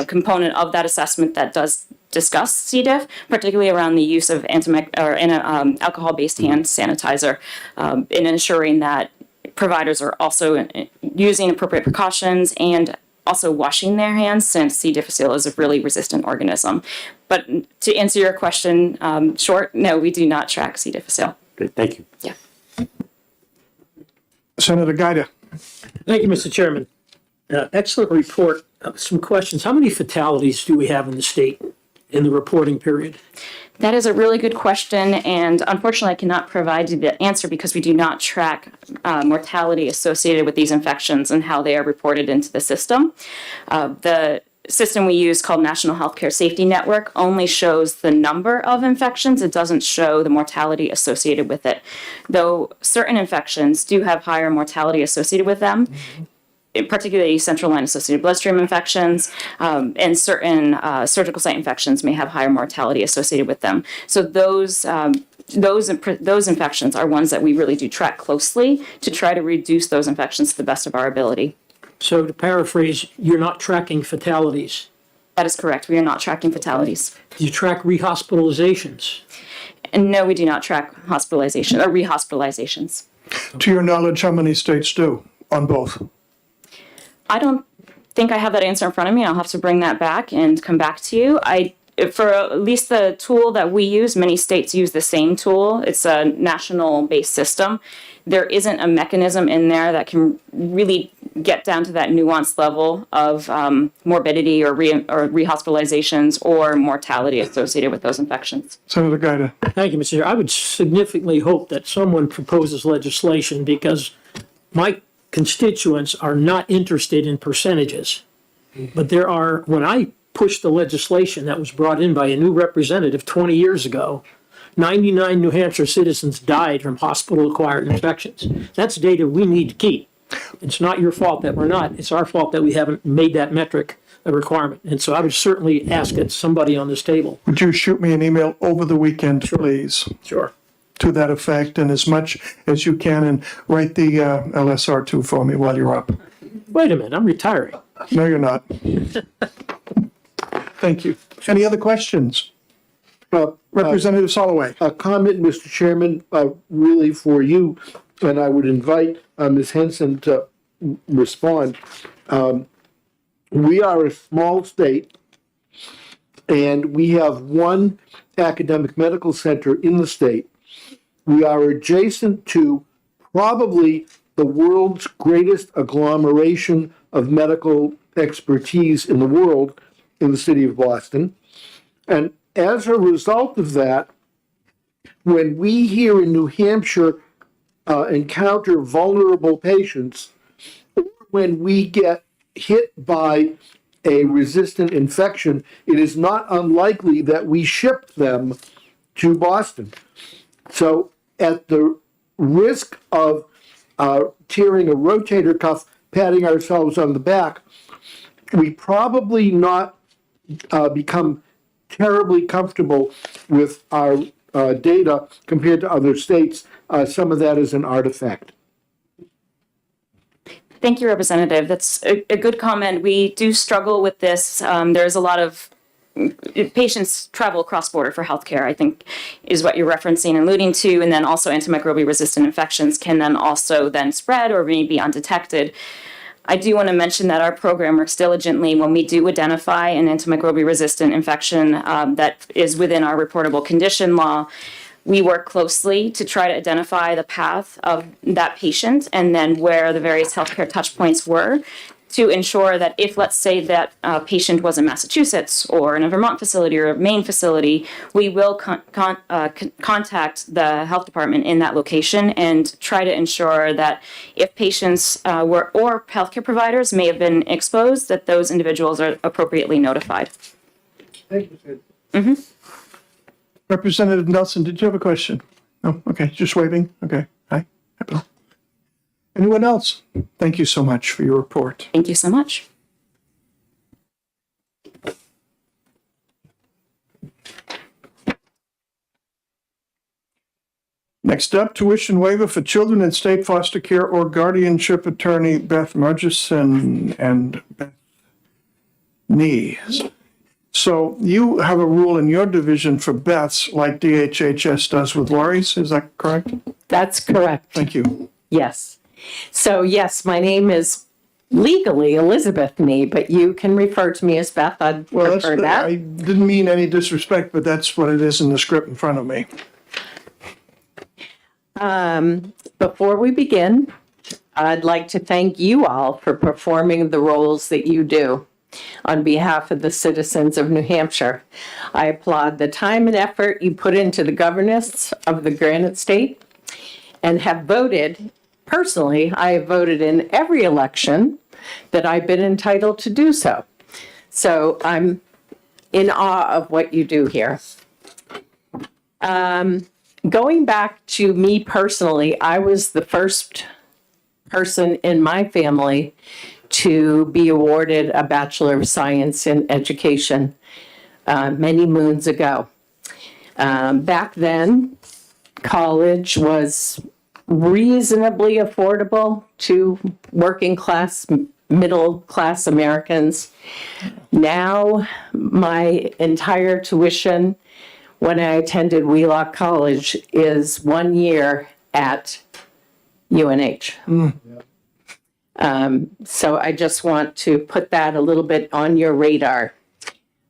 component of that assessment that does discuss C. diff, particularly around the use of alcohol-based hand sanitizer, in ensuring that providers are also using appropriate precautions and also washing their hands, since C. difficile is a really resistant organism. But to answer your question short, no, we do not track C. difficile. Great, thank you. Yeah. Senator Gaida. Thank you, Mr. Chairman. Excellent report Some questions. How many fatalities do we have in the state in the reporting period? That is a really good question, and unfortunately, I cannot provide you the answer because we do not track mortality associated with these infections and how they are reported into the system. The system we use, called National Healthcare Safety Network, only shows the number of infections. It doesn't show the mortality associated with it, though certain infections do have higher mortality associated with them. Particularly central line associated bloodstream infections, and certain surgical site infections may have higher mortality associated with them. So those infections are ones that we really do track closely to try to reduce those infections to the best of our ability. So to paraphrase, you're not tracking fatalities. That is correct. We are not tracking fatalities. Do you track rehospitalizations? And no, we do not track hospitalization or rehospitalizations. To your knowledge, how many states do on both? I don't think I have that answer in front of me. I'll have to bring that back and come back to you. For at least the tool that we use, many states use the same tool. It's a national-based system. There isn't a mechanism in there that can really get down to that nuanced level of morbidity or rehospitalizations or mortality associated with those infections. Senator Gaida. Thank you, Mr. Chair. I would significantly hope that someone proposes legislation because my constituents are not interested in percentages. But there are, when I pushed the legislation that was brought in by a new representative 20 years ago, 99 New Hampshire citizens died from hospital-acquired infections. That's data we need to keep. It's not your fault that we're not. It's our fault that we haven't made that metric a requirement. And so I would certainly ask that somebody on this table. Would you shoot me an email over the weekend, please? Sure. To that effect, and as much as you can, and write the LSR2 for me while you're up. Wait a minute, I'm retiring. No, you're not. Thank you. Any other questions? Representative Soloway. A comment, Mr. Chairman, really for you, and I would invite Ms. Henson to respond. We are a small state, and we have one academic medical center in the state. We are adjacent to probably the world's greatest agglomeration of medical expertise in the world, in the city of Boston. And as a result of that, when we here in New Hampshire encounter vulnerable patients, or when we get hit by a resistant infection, it is not unlikely that we ship them to Boston. So at the risk of tearing a rotator cuff, patting ourselves on the back, we probably not become terribly comfortable with our data compared to other states. Some of that is an artifact. Thank you, Representative. That's a good comment. We do struggle with this. There's a lot of patients travel cross-border for healthcare, I think is what you're referencing and alluding to, and then also antimicrobial resistant infections can then also then spread or may be undetected. I do want to mention that our program works diligently when we do identify an antimicrobial resistant infection that is within our reportable condition law. We work closely to try to identify the path of that patient and then where the various healthcare touch points were, to ensure that if, let's say, that patient was in Massachusetts or in a Vermont facility or a Maine facility, we will contact the health department in that location and try to ensure that if patients or healthcare providers may have been exposed, that those individuals are appropriately notified. Thank you, Mm-hmm. Representative Nelson, did you have a question? No? Okay, just waving. Okay. Hi. Hi, Bill. Anyone else? Thank you so much for your report. Thank you so much. Next up, tuition waiver for children in state foster care or guardianship attorney Beth Murgison and Beth Nees. So you have a rule in your division for Beth's like DHHS does with Lori's, is that correct? That's correct. Thank you. Yes. So yes, my name is legally Elizabeth Nee, but you can refer to me as Beth. I'd prefer that. I didn't mean any disrespect, but that's what it is in the script in front of me. Before we begin, I'd like to thank you all for performing the roles that you do. on behalf of the citizens of New Hampshire. I applaud the time and effort you put into the governance of the Granite State and have voted, personally, I have voted in every election that I've been entitled to do so. So I'm in awe of what you do here. Going back to me personally, I was the first person in my family to be awarded a Bachelor of Science in Education many moons ago. Back then, college was reasonably affordable to working class, middle class Americans. Now, my entire tuition when I attended Wheelock College is 1 year at UNH. So I just want to put that a little bit on your radar.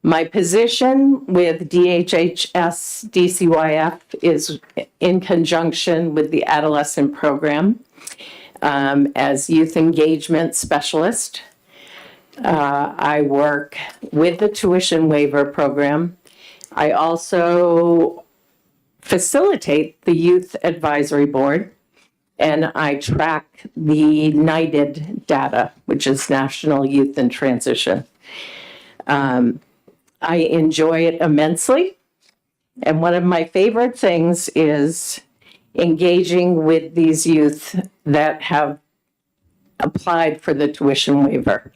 My position with DHHS DCYF is in conjunction with the adolescent program as youth engagement specialist. I work with the tuition waiver program. I also facilitate the Youth Advisory Board, and I track the NIDED data, which is National Youth in Transition. I enjoy it immensely, and one of my favorite things is engaging with these youth that have applied for the tuition waiver.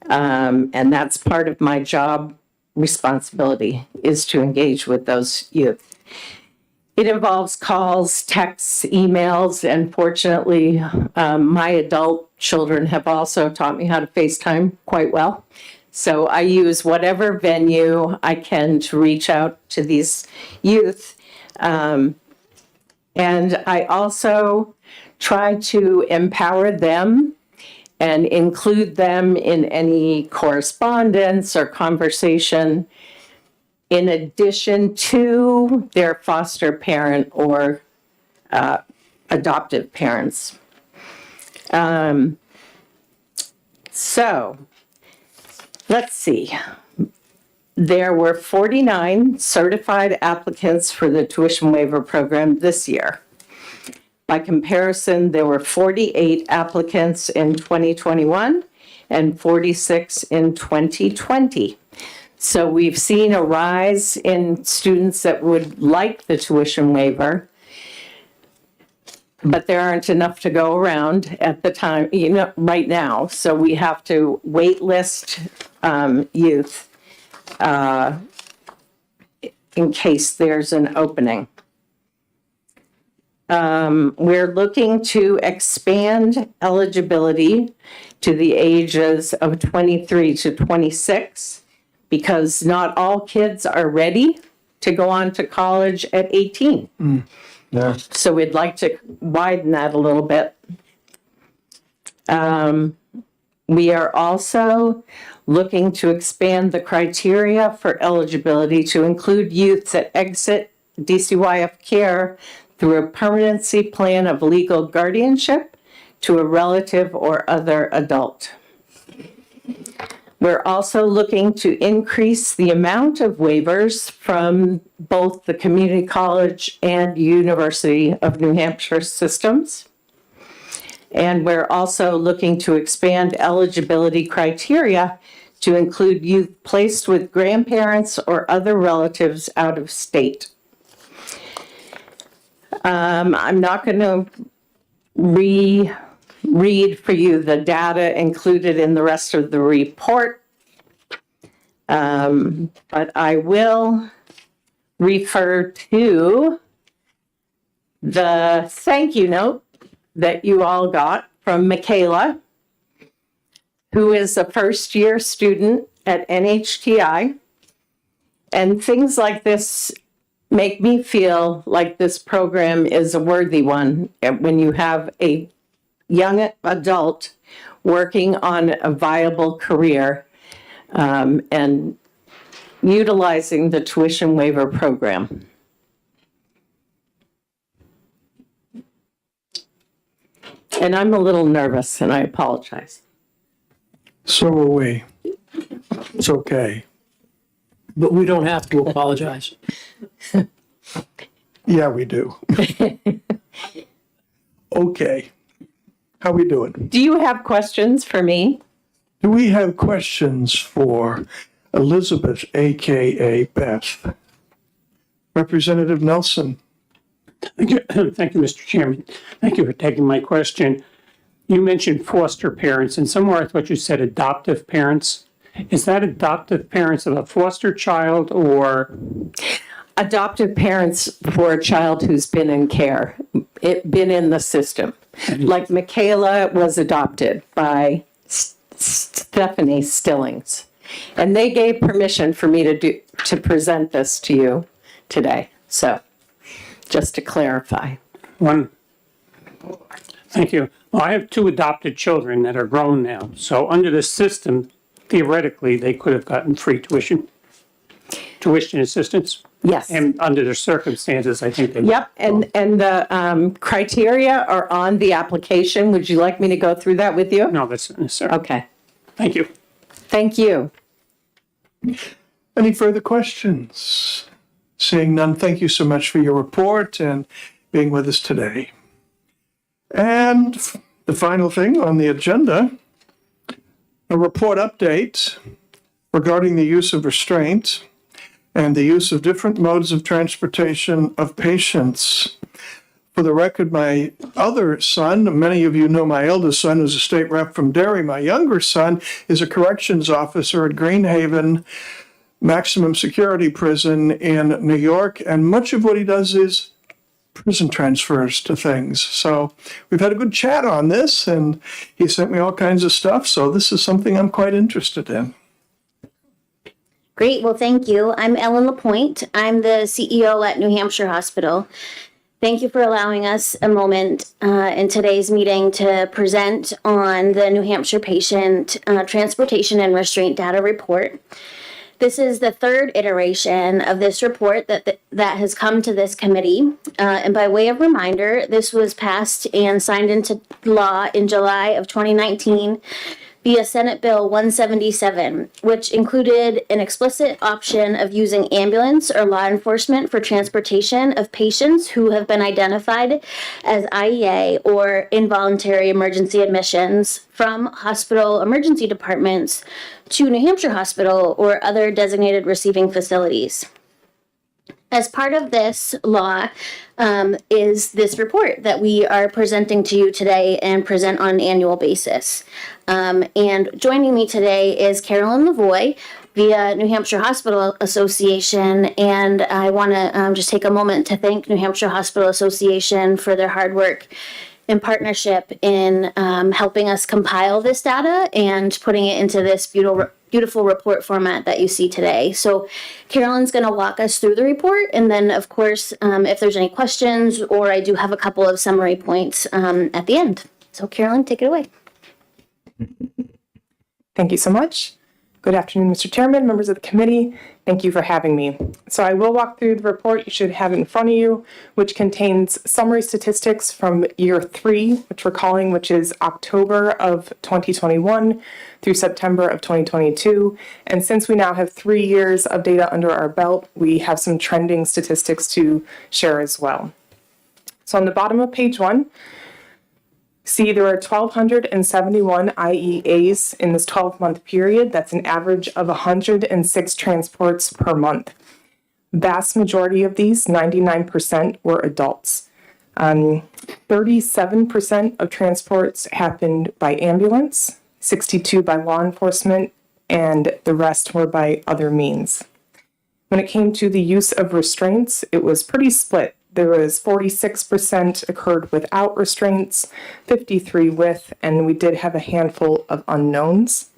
And that's part of my job responsibility, is to engage with those youth. It involves calls, texts, emails, and fortunately, my adult children have also taught me how to FaceTime quite well. So I use whatever venue I can to reach out to these youth. And I also try to empower them and include them in any correspondence or conversation in addition to their foster parent or adoptive parents. So let's see. There were 49 certified applicants for the tuition waiver program this year. By comparison, there were 48 applicants in 2021 and 46 in 2020. So we've seen a rise in students that would like the tuition waiver, but there aren't enough to go around at the time, right now. So we have to wait list youth in case there's an opening. We're looking to expand eligibility to the ages of 23 to 26 because not all kids are ready to go on to college at 18. Yeah. So we'd like to widen that a little bit. We are also looking to expand the criteria for eligibility to include youth that exit DCYF care through a permanency plan of legal guardianship to a relative or other adult. We're also looking to increase the amount of waivers from both the community college and University of New Hampshire systems. And we're also looking to expand eligibility criteria to include youth placed with grandparents or other relatives out of state. I'm not going to read for you the data included in the rest of the report, but I will refer to the thank you note that you all got from Michaela, who is a first-year student at NHTI. And things like this make me feel like this program is a worthy one when you have a young adult working on a viable career and utilizing the tuition waiver program. And I'm a little nervous, and I apologize. So are we. It's okay. But we don't have to apologize. Yeah, we do. Okay. How we doing? Do you have questions for me? Do we have questions for Elizabeth, AKA Beth? Representative Nelson? Thank you, Mr. Chairman. Thank you for taking my question. You mentioned foster parents, and somewhere I thought you said adoptive parents. Is that adoptive parents of a foster child or? Adoptive parents for a child who's been in care, been in the system. Like Michaela was adopted by Stephanie Stillings. And they gave permission for me to present this to you today. So, just to clarify. Thank you. Well, I have 2 adopted children that are grown now. So under the system, theoretically, they could have gotten free tuition assistance. Yes. And under the circumstances, I think they. Yep, and the criteria are on the application. Would you like me to go through that with you? No, that's not necessary. Okay. Thank you. Thank you. Any further questions? Seeing none, thank you so much for your report and being with us today. And the final thing on the agenda, a report update regarding the use of restraint and the use of different modes of transportation of patients. For the record, my other son, many of you know my eldest son is a state rep from Derry. My younger son is a corrections officer at Greenhaven Maximum Security Prison in New York, and much of what he does is prison transfers to things. So we've had a good chat on this, and he sent me all kinds of stuff, so this is something I'm quite interested in. Great. Well, thank you. I'm Ellen LaPointe. I'm the CEO at New Hampshire Hospital. Thank you for allowing us a moment in today's meeting to present on the New Hampshire Patient Transportation and Restraint Data Report. This is the 3rd iteration of this report that has come to this committee. And by way of reminder, this was passed and signed into law in July of 2019 via Senate Bill 177, which included an explicit option of using ambulance or law enforcement for transportation of patients who have been identified as IEA or involuntary emergency admissions from hospital emergency departments to New Hampshire Hospital or other designated receiving facilities. As part of this law is this report that we are presenting to you today and present on an annual basis. And joining me today is Carolyn Lavoie via New Hampshire Hospital Association. And I want to just take a moment to thank New Hampshire Hospital Association for their hard work in partnership in helping us compile this data and putting it into this beautiful report format that you see today. So Carolyn's going to walk us through the report, and then of course if there's any questions, or I do have a couple of summary points at the end. So Carolyn, take it away. Thank you so much. Good afternoon, Mr. Chairman, members of the committee. Thank you for having me. So I will walk through the report. You should have it in front of you, which contains summary statistics from year 3, which we're calling, which is October of 2021 through September of 2022. And since we now have 3 years of data under our belt, we have some trending statistics to share as well. So on the bottom of page 1, see, there are 1,271 IEAs in this 12-month period. That's an average of 106 transports per month. Vast majority of these, 99%, were adults. 37% of transports happened by ambulance, 62 by law enforcement, and the rest were by other means. When it came to the use of restraints, it was pretty split. There was 46% occurred without restraints, 53 with, and we did have a handful of unknowns.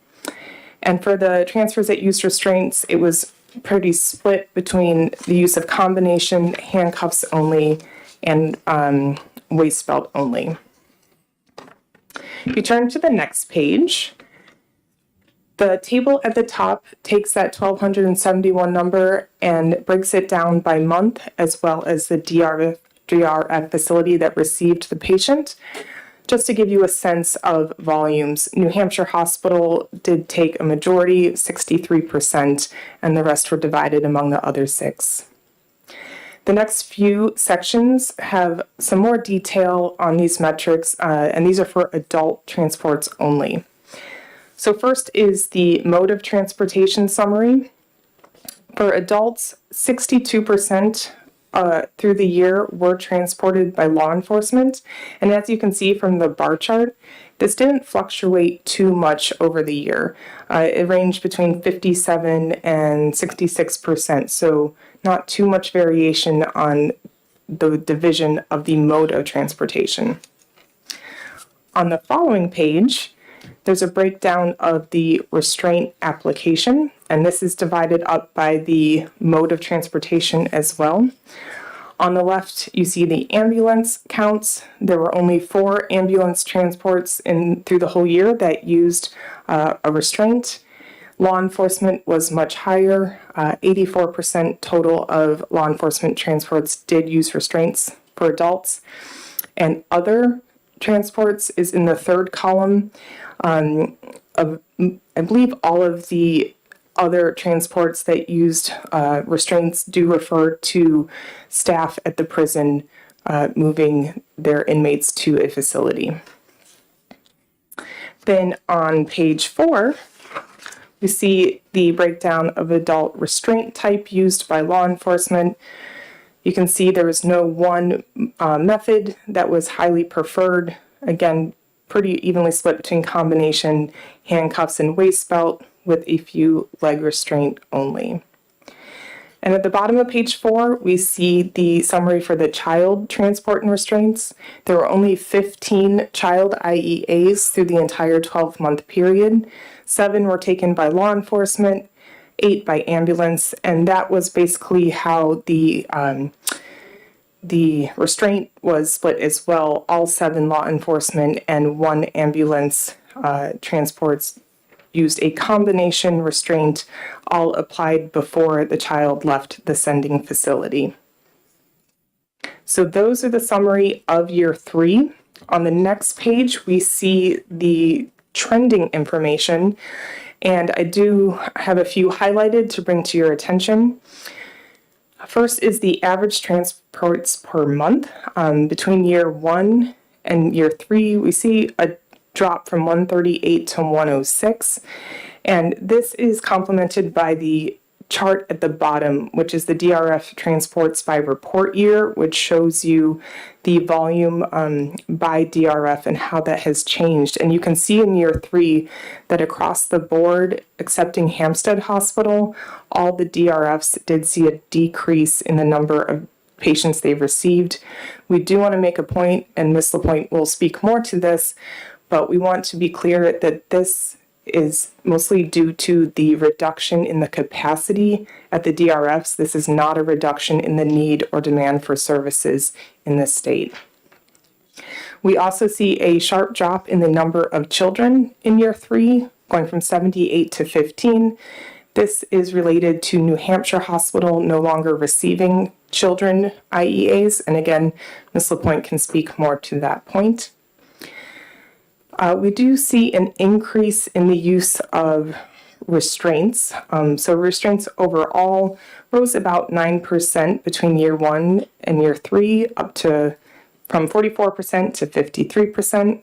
And for the transfers that used restraints, it was pretty split between the use of combination, handcuffs only, and waist belt only. If you turn to the next page, the table at the top takes that 1,271 number and breaks it down by month, as well as the DRF facility that received the patient. Just to give you a sense of volumes, New Hampshire Hospital did take a majority, 63%, and the rest were divided among the other 6. The next few sections have some more detail on these metrics, and these are for adult transports only. So first is the mode of transportation summary. For adults, 62% through the year were transported by law enforcement. And as you can see from the bar chart, this didn't fluctuate too much over the year. It ranged between 57 and 66%, so not too much variation on the division of the mode of transportation. On the following page, there's a breakdown of the restraint application, and this is divided up by the mode of transportation as well. On the left, you see the ambulance counts. There were only 4 ambulance transports through the whole year that used a restraint. Law enforcement was much higher. 84% total of law enforcement transports did use restraints for adults. And other transports is in the third column. I believe all of the other transports that used restraints do refer to staff at the prison moving their inmates to a facility. Then on page 4, we see the breakdown of adult restraint type used by law enforcement. You can see there was no one method that was highly preferred. Again, pretty evenly split between combination handcuffs and waist belt, with a few leg restraint only. And at the bottom of page 4, we see the summary for the child transport and restraints. There were only 15 child IEAs through the entire 12-month period. 7 were taken by law enforcement, 8 by ambulance, and that was basically how the restraint was split as well. All 7 law enforcement and 1 ambulance transports used a combination restraint, all applied before the child left the sending facility. So those are the summary of year 3. On the next page, we see the trending information, and I do have a few highlighted to bring to your attention. First is the average transports per month. Between year 1 and year 3, we see a drop from 138 to 106. And this is complemented by the chart at the bottom, which is the DRF transports by report year, which shows you the volume by DRF and how that has changed. And you can see in year 3 that across the board, excepting Hampstead Hospital, all the DRFs did see a decrease in the number of patients they've received. We do want to make a point, and Ms. LaPointe will speak more to this, but we want to be clear that this is mostly due to the reduction in the capacity at the DRFs. This is not a reduction in the need or demand for services in the state. We also see a sharp drop in the number of children in year 3, going from 78 to 15. This is related to New Hampshire Hospital no longer receiving children IEAs, and again, Ms. LaPointe can speak more to that point. We do see an increase in the use of restraints. So restraints overall rose about 9% between year 1 and year 3, up to from 44% to 53%.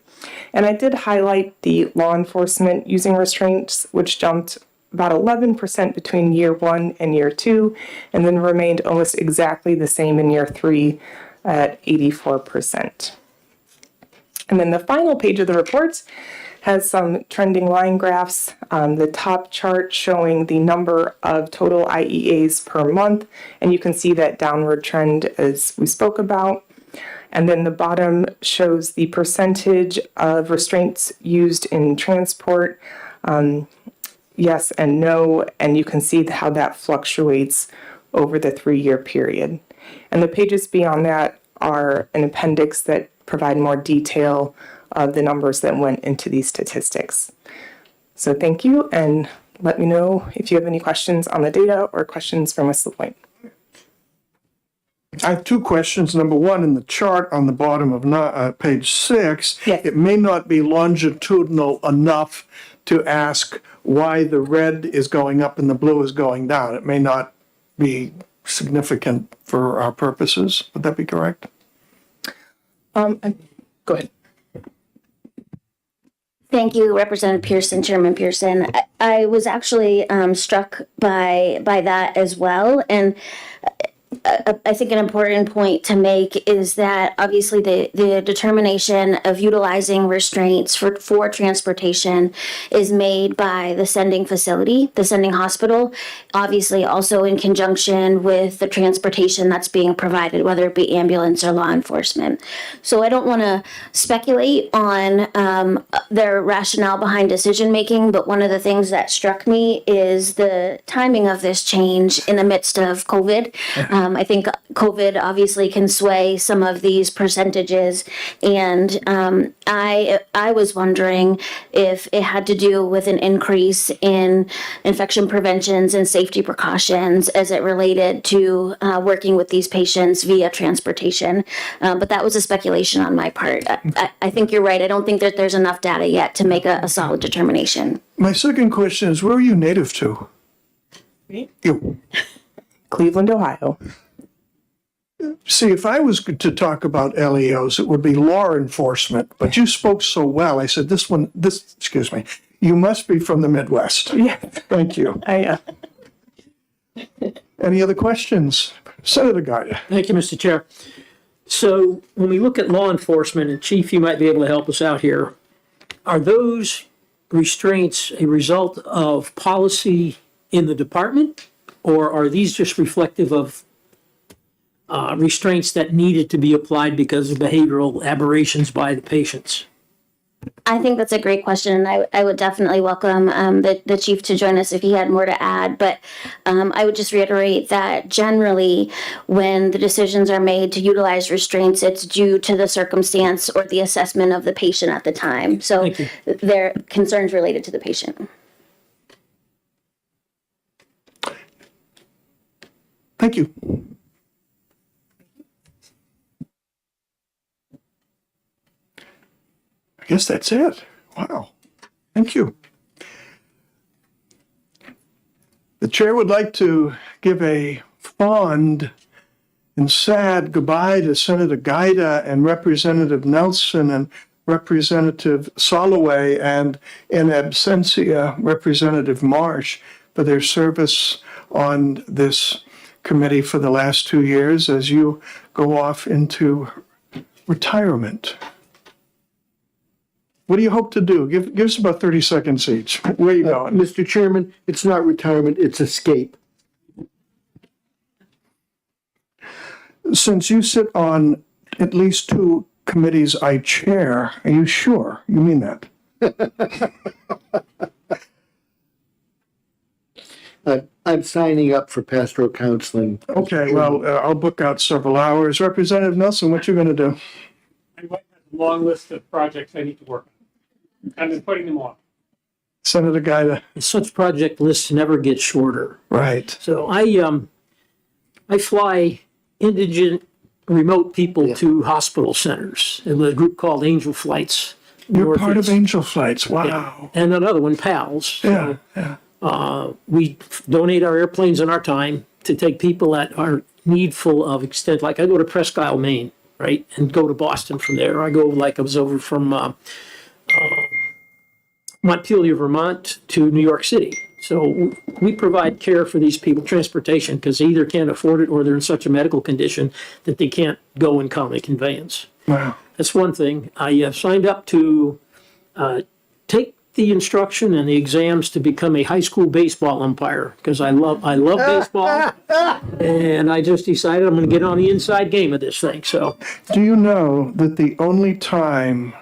And I did highlight the law enforcement using restraints, which jumped about 11% between year 1 and year 2, and then remained almost exactly the same in year 3 at 84%. And then the final page of the report has some trending line graphs. The top chart showing the number of total IEAs per month, and you can see that downward trend as we spoke about. And then the bottom shows the percentage of restraints used in transport, yes and no, and you can see how that fluctuates over the 3-year period. And the pages beyond that are an appendix that provide more detail of the numbers that went into these statistics. So thank you, and let me know if you have any questions on the data or questions from Ms. LaPointe. I have two questions. Number one, in the chart on the bottom of page 6, Yes. it may not be longitudinal enough to ask why the red is going up and the blue is going down. It may not be significant for our purposes. Would that be correct? Go ahead. Thank you, Representative Pearson, Chairman Pearson. I was actually struck by that as well. And I think an important point to make is that obviously the determination of utilizing restraints for transportation is made by the sending facility, the sending hospital, obviously also in conjunction with the transportation that's being provided, whether it be ambulance or law enforcement. So I don't want to speculate on their rationale behind decision making, but one of the things that struck me is the timing of this change in the midst of COVID. I think COVID obviously can sway some of these percentages, and I was wondering if it had to do with an increase in infection preventions and safety precautions as it related to working with these patients via transportation. But that was a speculation on my part. I think you're right. I don't think that there's enough data yet to make a solid determination. My second question is, where are you native to? Me? You. Cleveland, Ohio. See, if I was to talk about LEOs, it would be law enforcement, but you spoke so well. I said, excuse me, you must be from the Midwest. Yeah. Thank you. Any other questions? Senator Gaida. Thank you, Mr. Chair. So when we look at law enforcement, and Chief, you might be able to help us out here, are those restraints a result of policy in the department, or are these just reflective of restraints that needed to be applied because of behavioral aberrations by the patients? I think that's a great question, and I would definitely welcome the chief to join us if he had more to add. But I would just reiterate that generally, when the decisions are made to utilize restraints, it's due to the circumstance or the assessment of the patient at the time. So there are concerns related to the patient. Thank you. I guess that's it. Wow. Thank you. The chair would like to give a fond and sad goodbye to Senator Gaida and Representative Nelson and Representative Soloway and in absentia Representative Marsh for their service on this committee for the last 2 years as you go off into retirement. What do you hope to do? Give us about 30 seconds each. Where are you going? Mr. Chairman, it's not retirement, it's escape. Since you sit on at least 2 committees I chair, are you sure you mean that? I'm signing up for pastoral counseling. Okay, well, I'll book out several hours. Representative Nelson, what you going to do? My wife has a long list of projects I need to work on. I've been putting them off. Senator Gaida. Such project lists never get shorter. Right. So I fly indigent remote people to hospital centers in a group called Angel Flights. You're part of Angel Flights. Wow. Yeah. And another one, PALS. Yeah, So, we donate our airplanes and our time to take people that are needful of extent. Like I go to Presque Isle, Maine, right, and go to Boston from there. I go like I was over from Montpelier, Vermont to New York City. So we provide care for these people, transportation, because they either can't afford it or they're in such a medical condition that they can't go in common conveyance. Wow. That's one thing. I signed up to take the instruction and the exams to become a high school baseball umpire because I love baseball, and I just decided I'm going to get on the inside game of this thing. So, do you know that the only time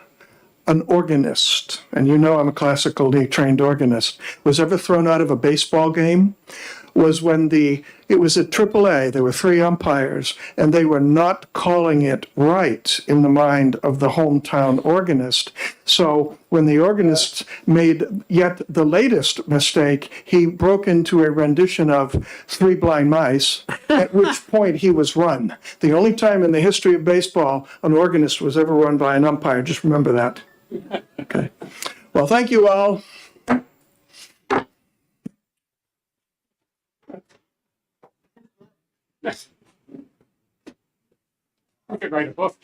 an organist, and you know I'm a classically trained organist, was ever thrown out of a baseball game was when it was at AAA, there were 3 umpires, and they were not calling it right in the mind of the hometown organist. So when the organist made yet the latest mistake, he broke into a rendition of Three Blind Mice, at which point he was run. The only time in the history of baseball an organist was ever run by an umpire. Just remember that. Okay. Well, thank you all. I could write a book.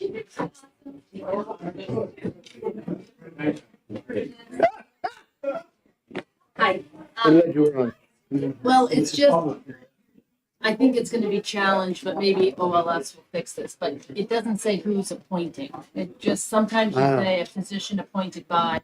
Hi. You were on. Well, it's just, I think it's gonna be challenged, but maybe OLS will fix this, but it doesn't say who's appointing. It just, sometimes you say a physician appointed by,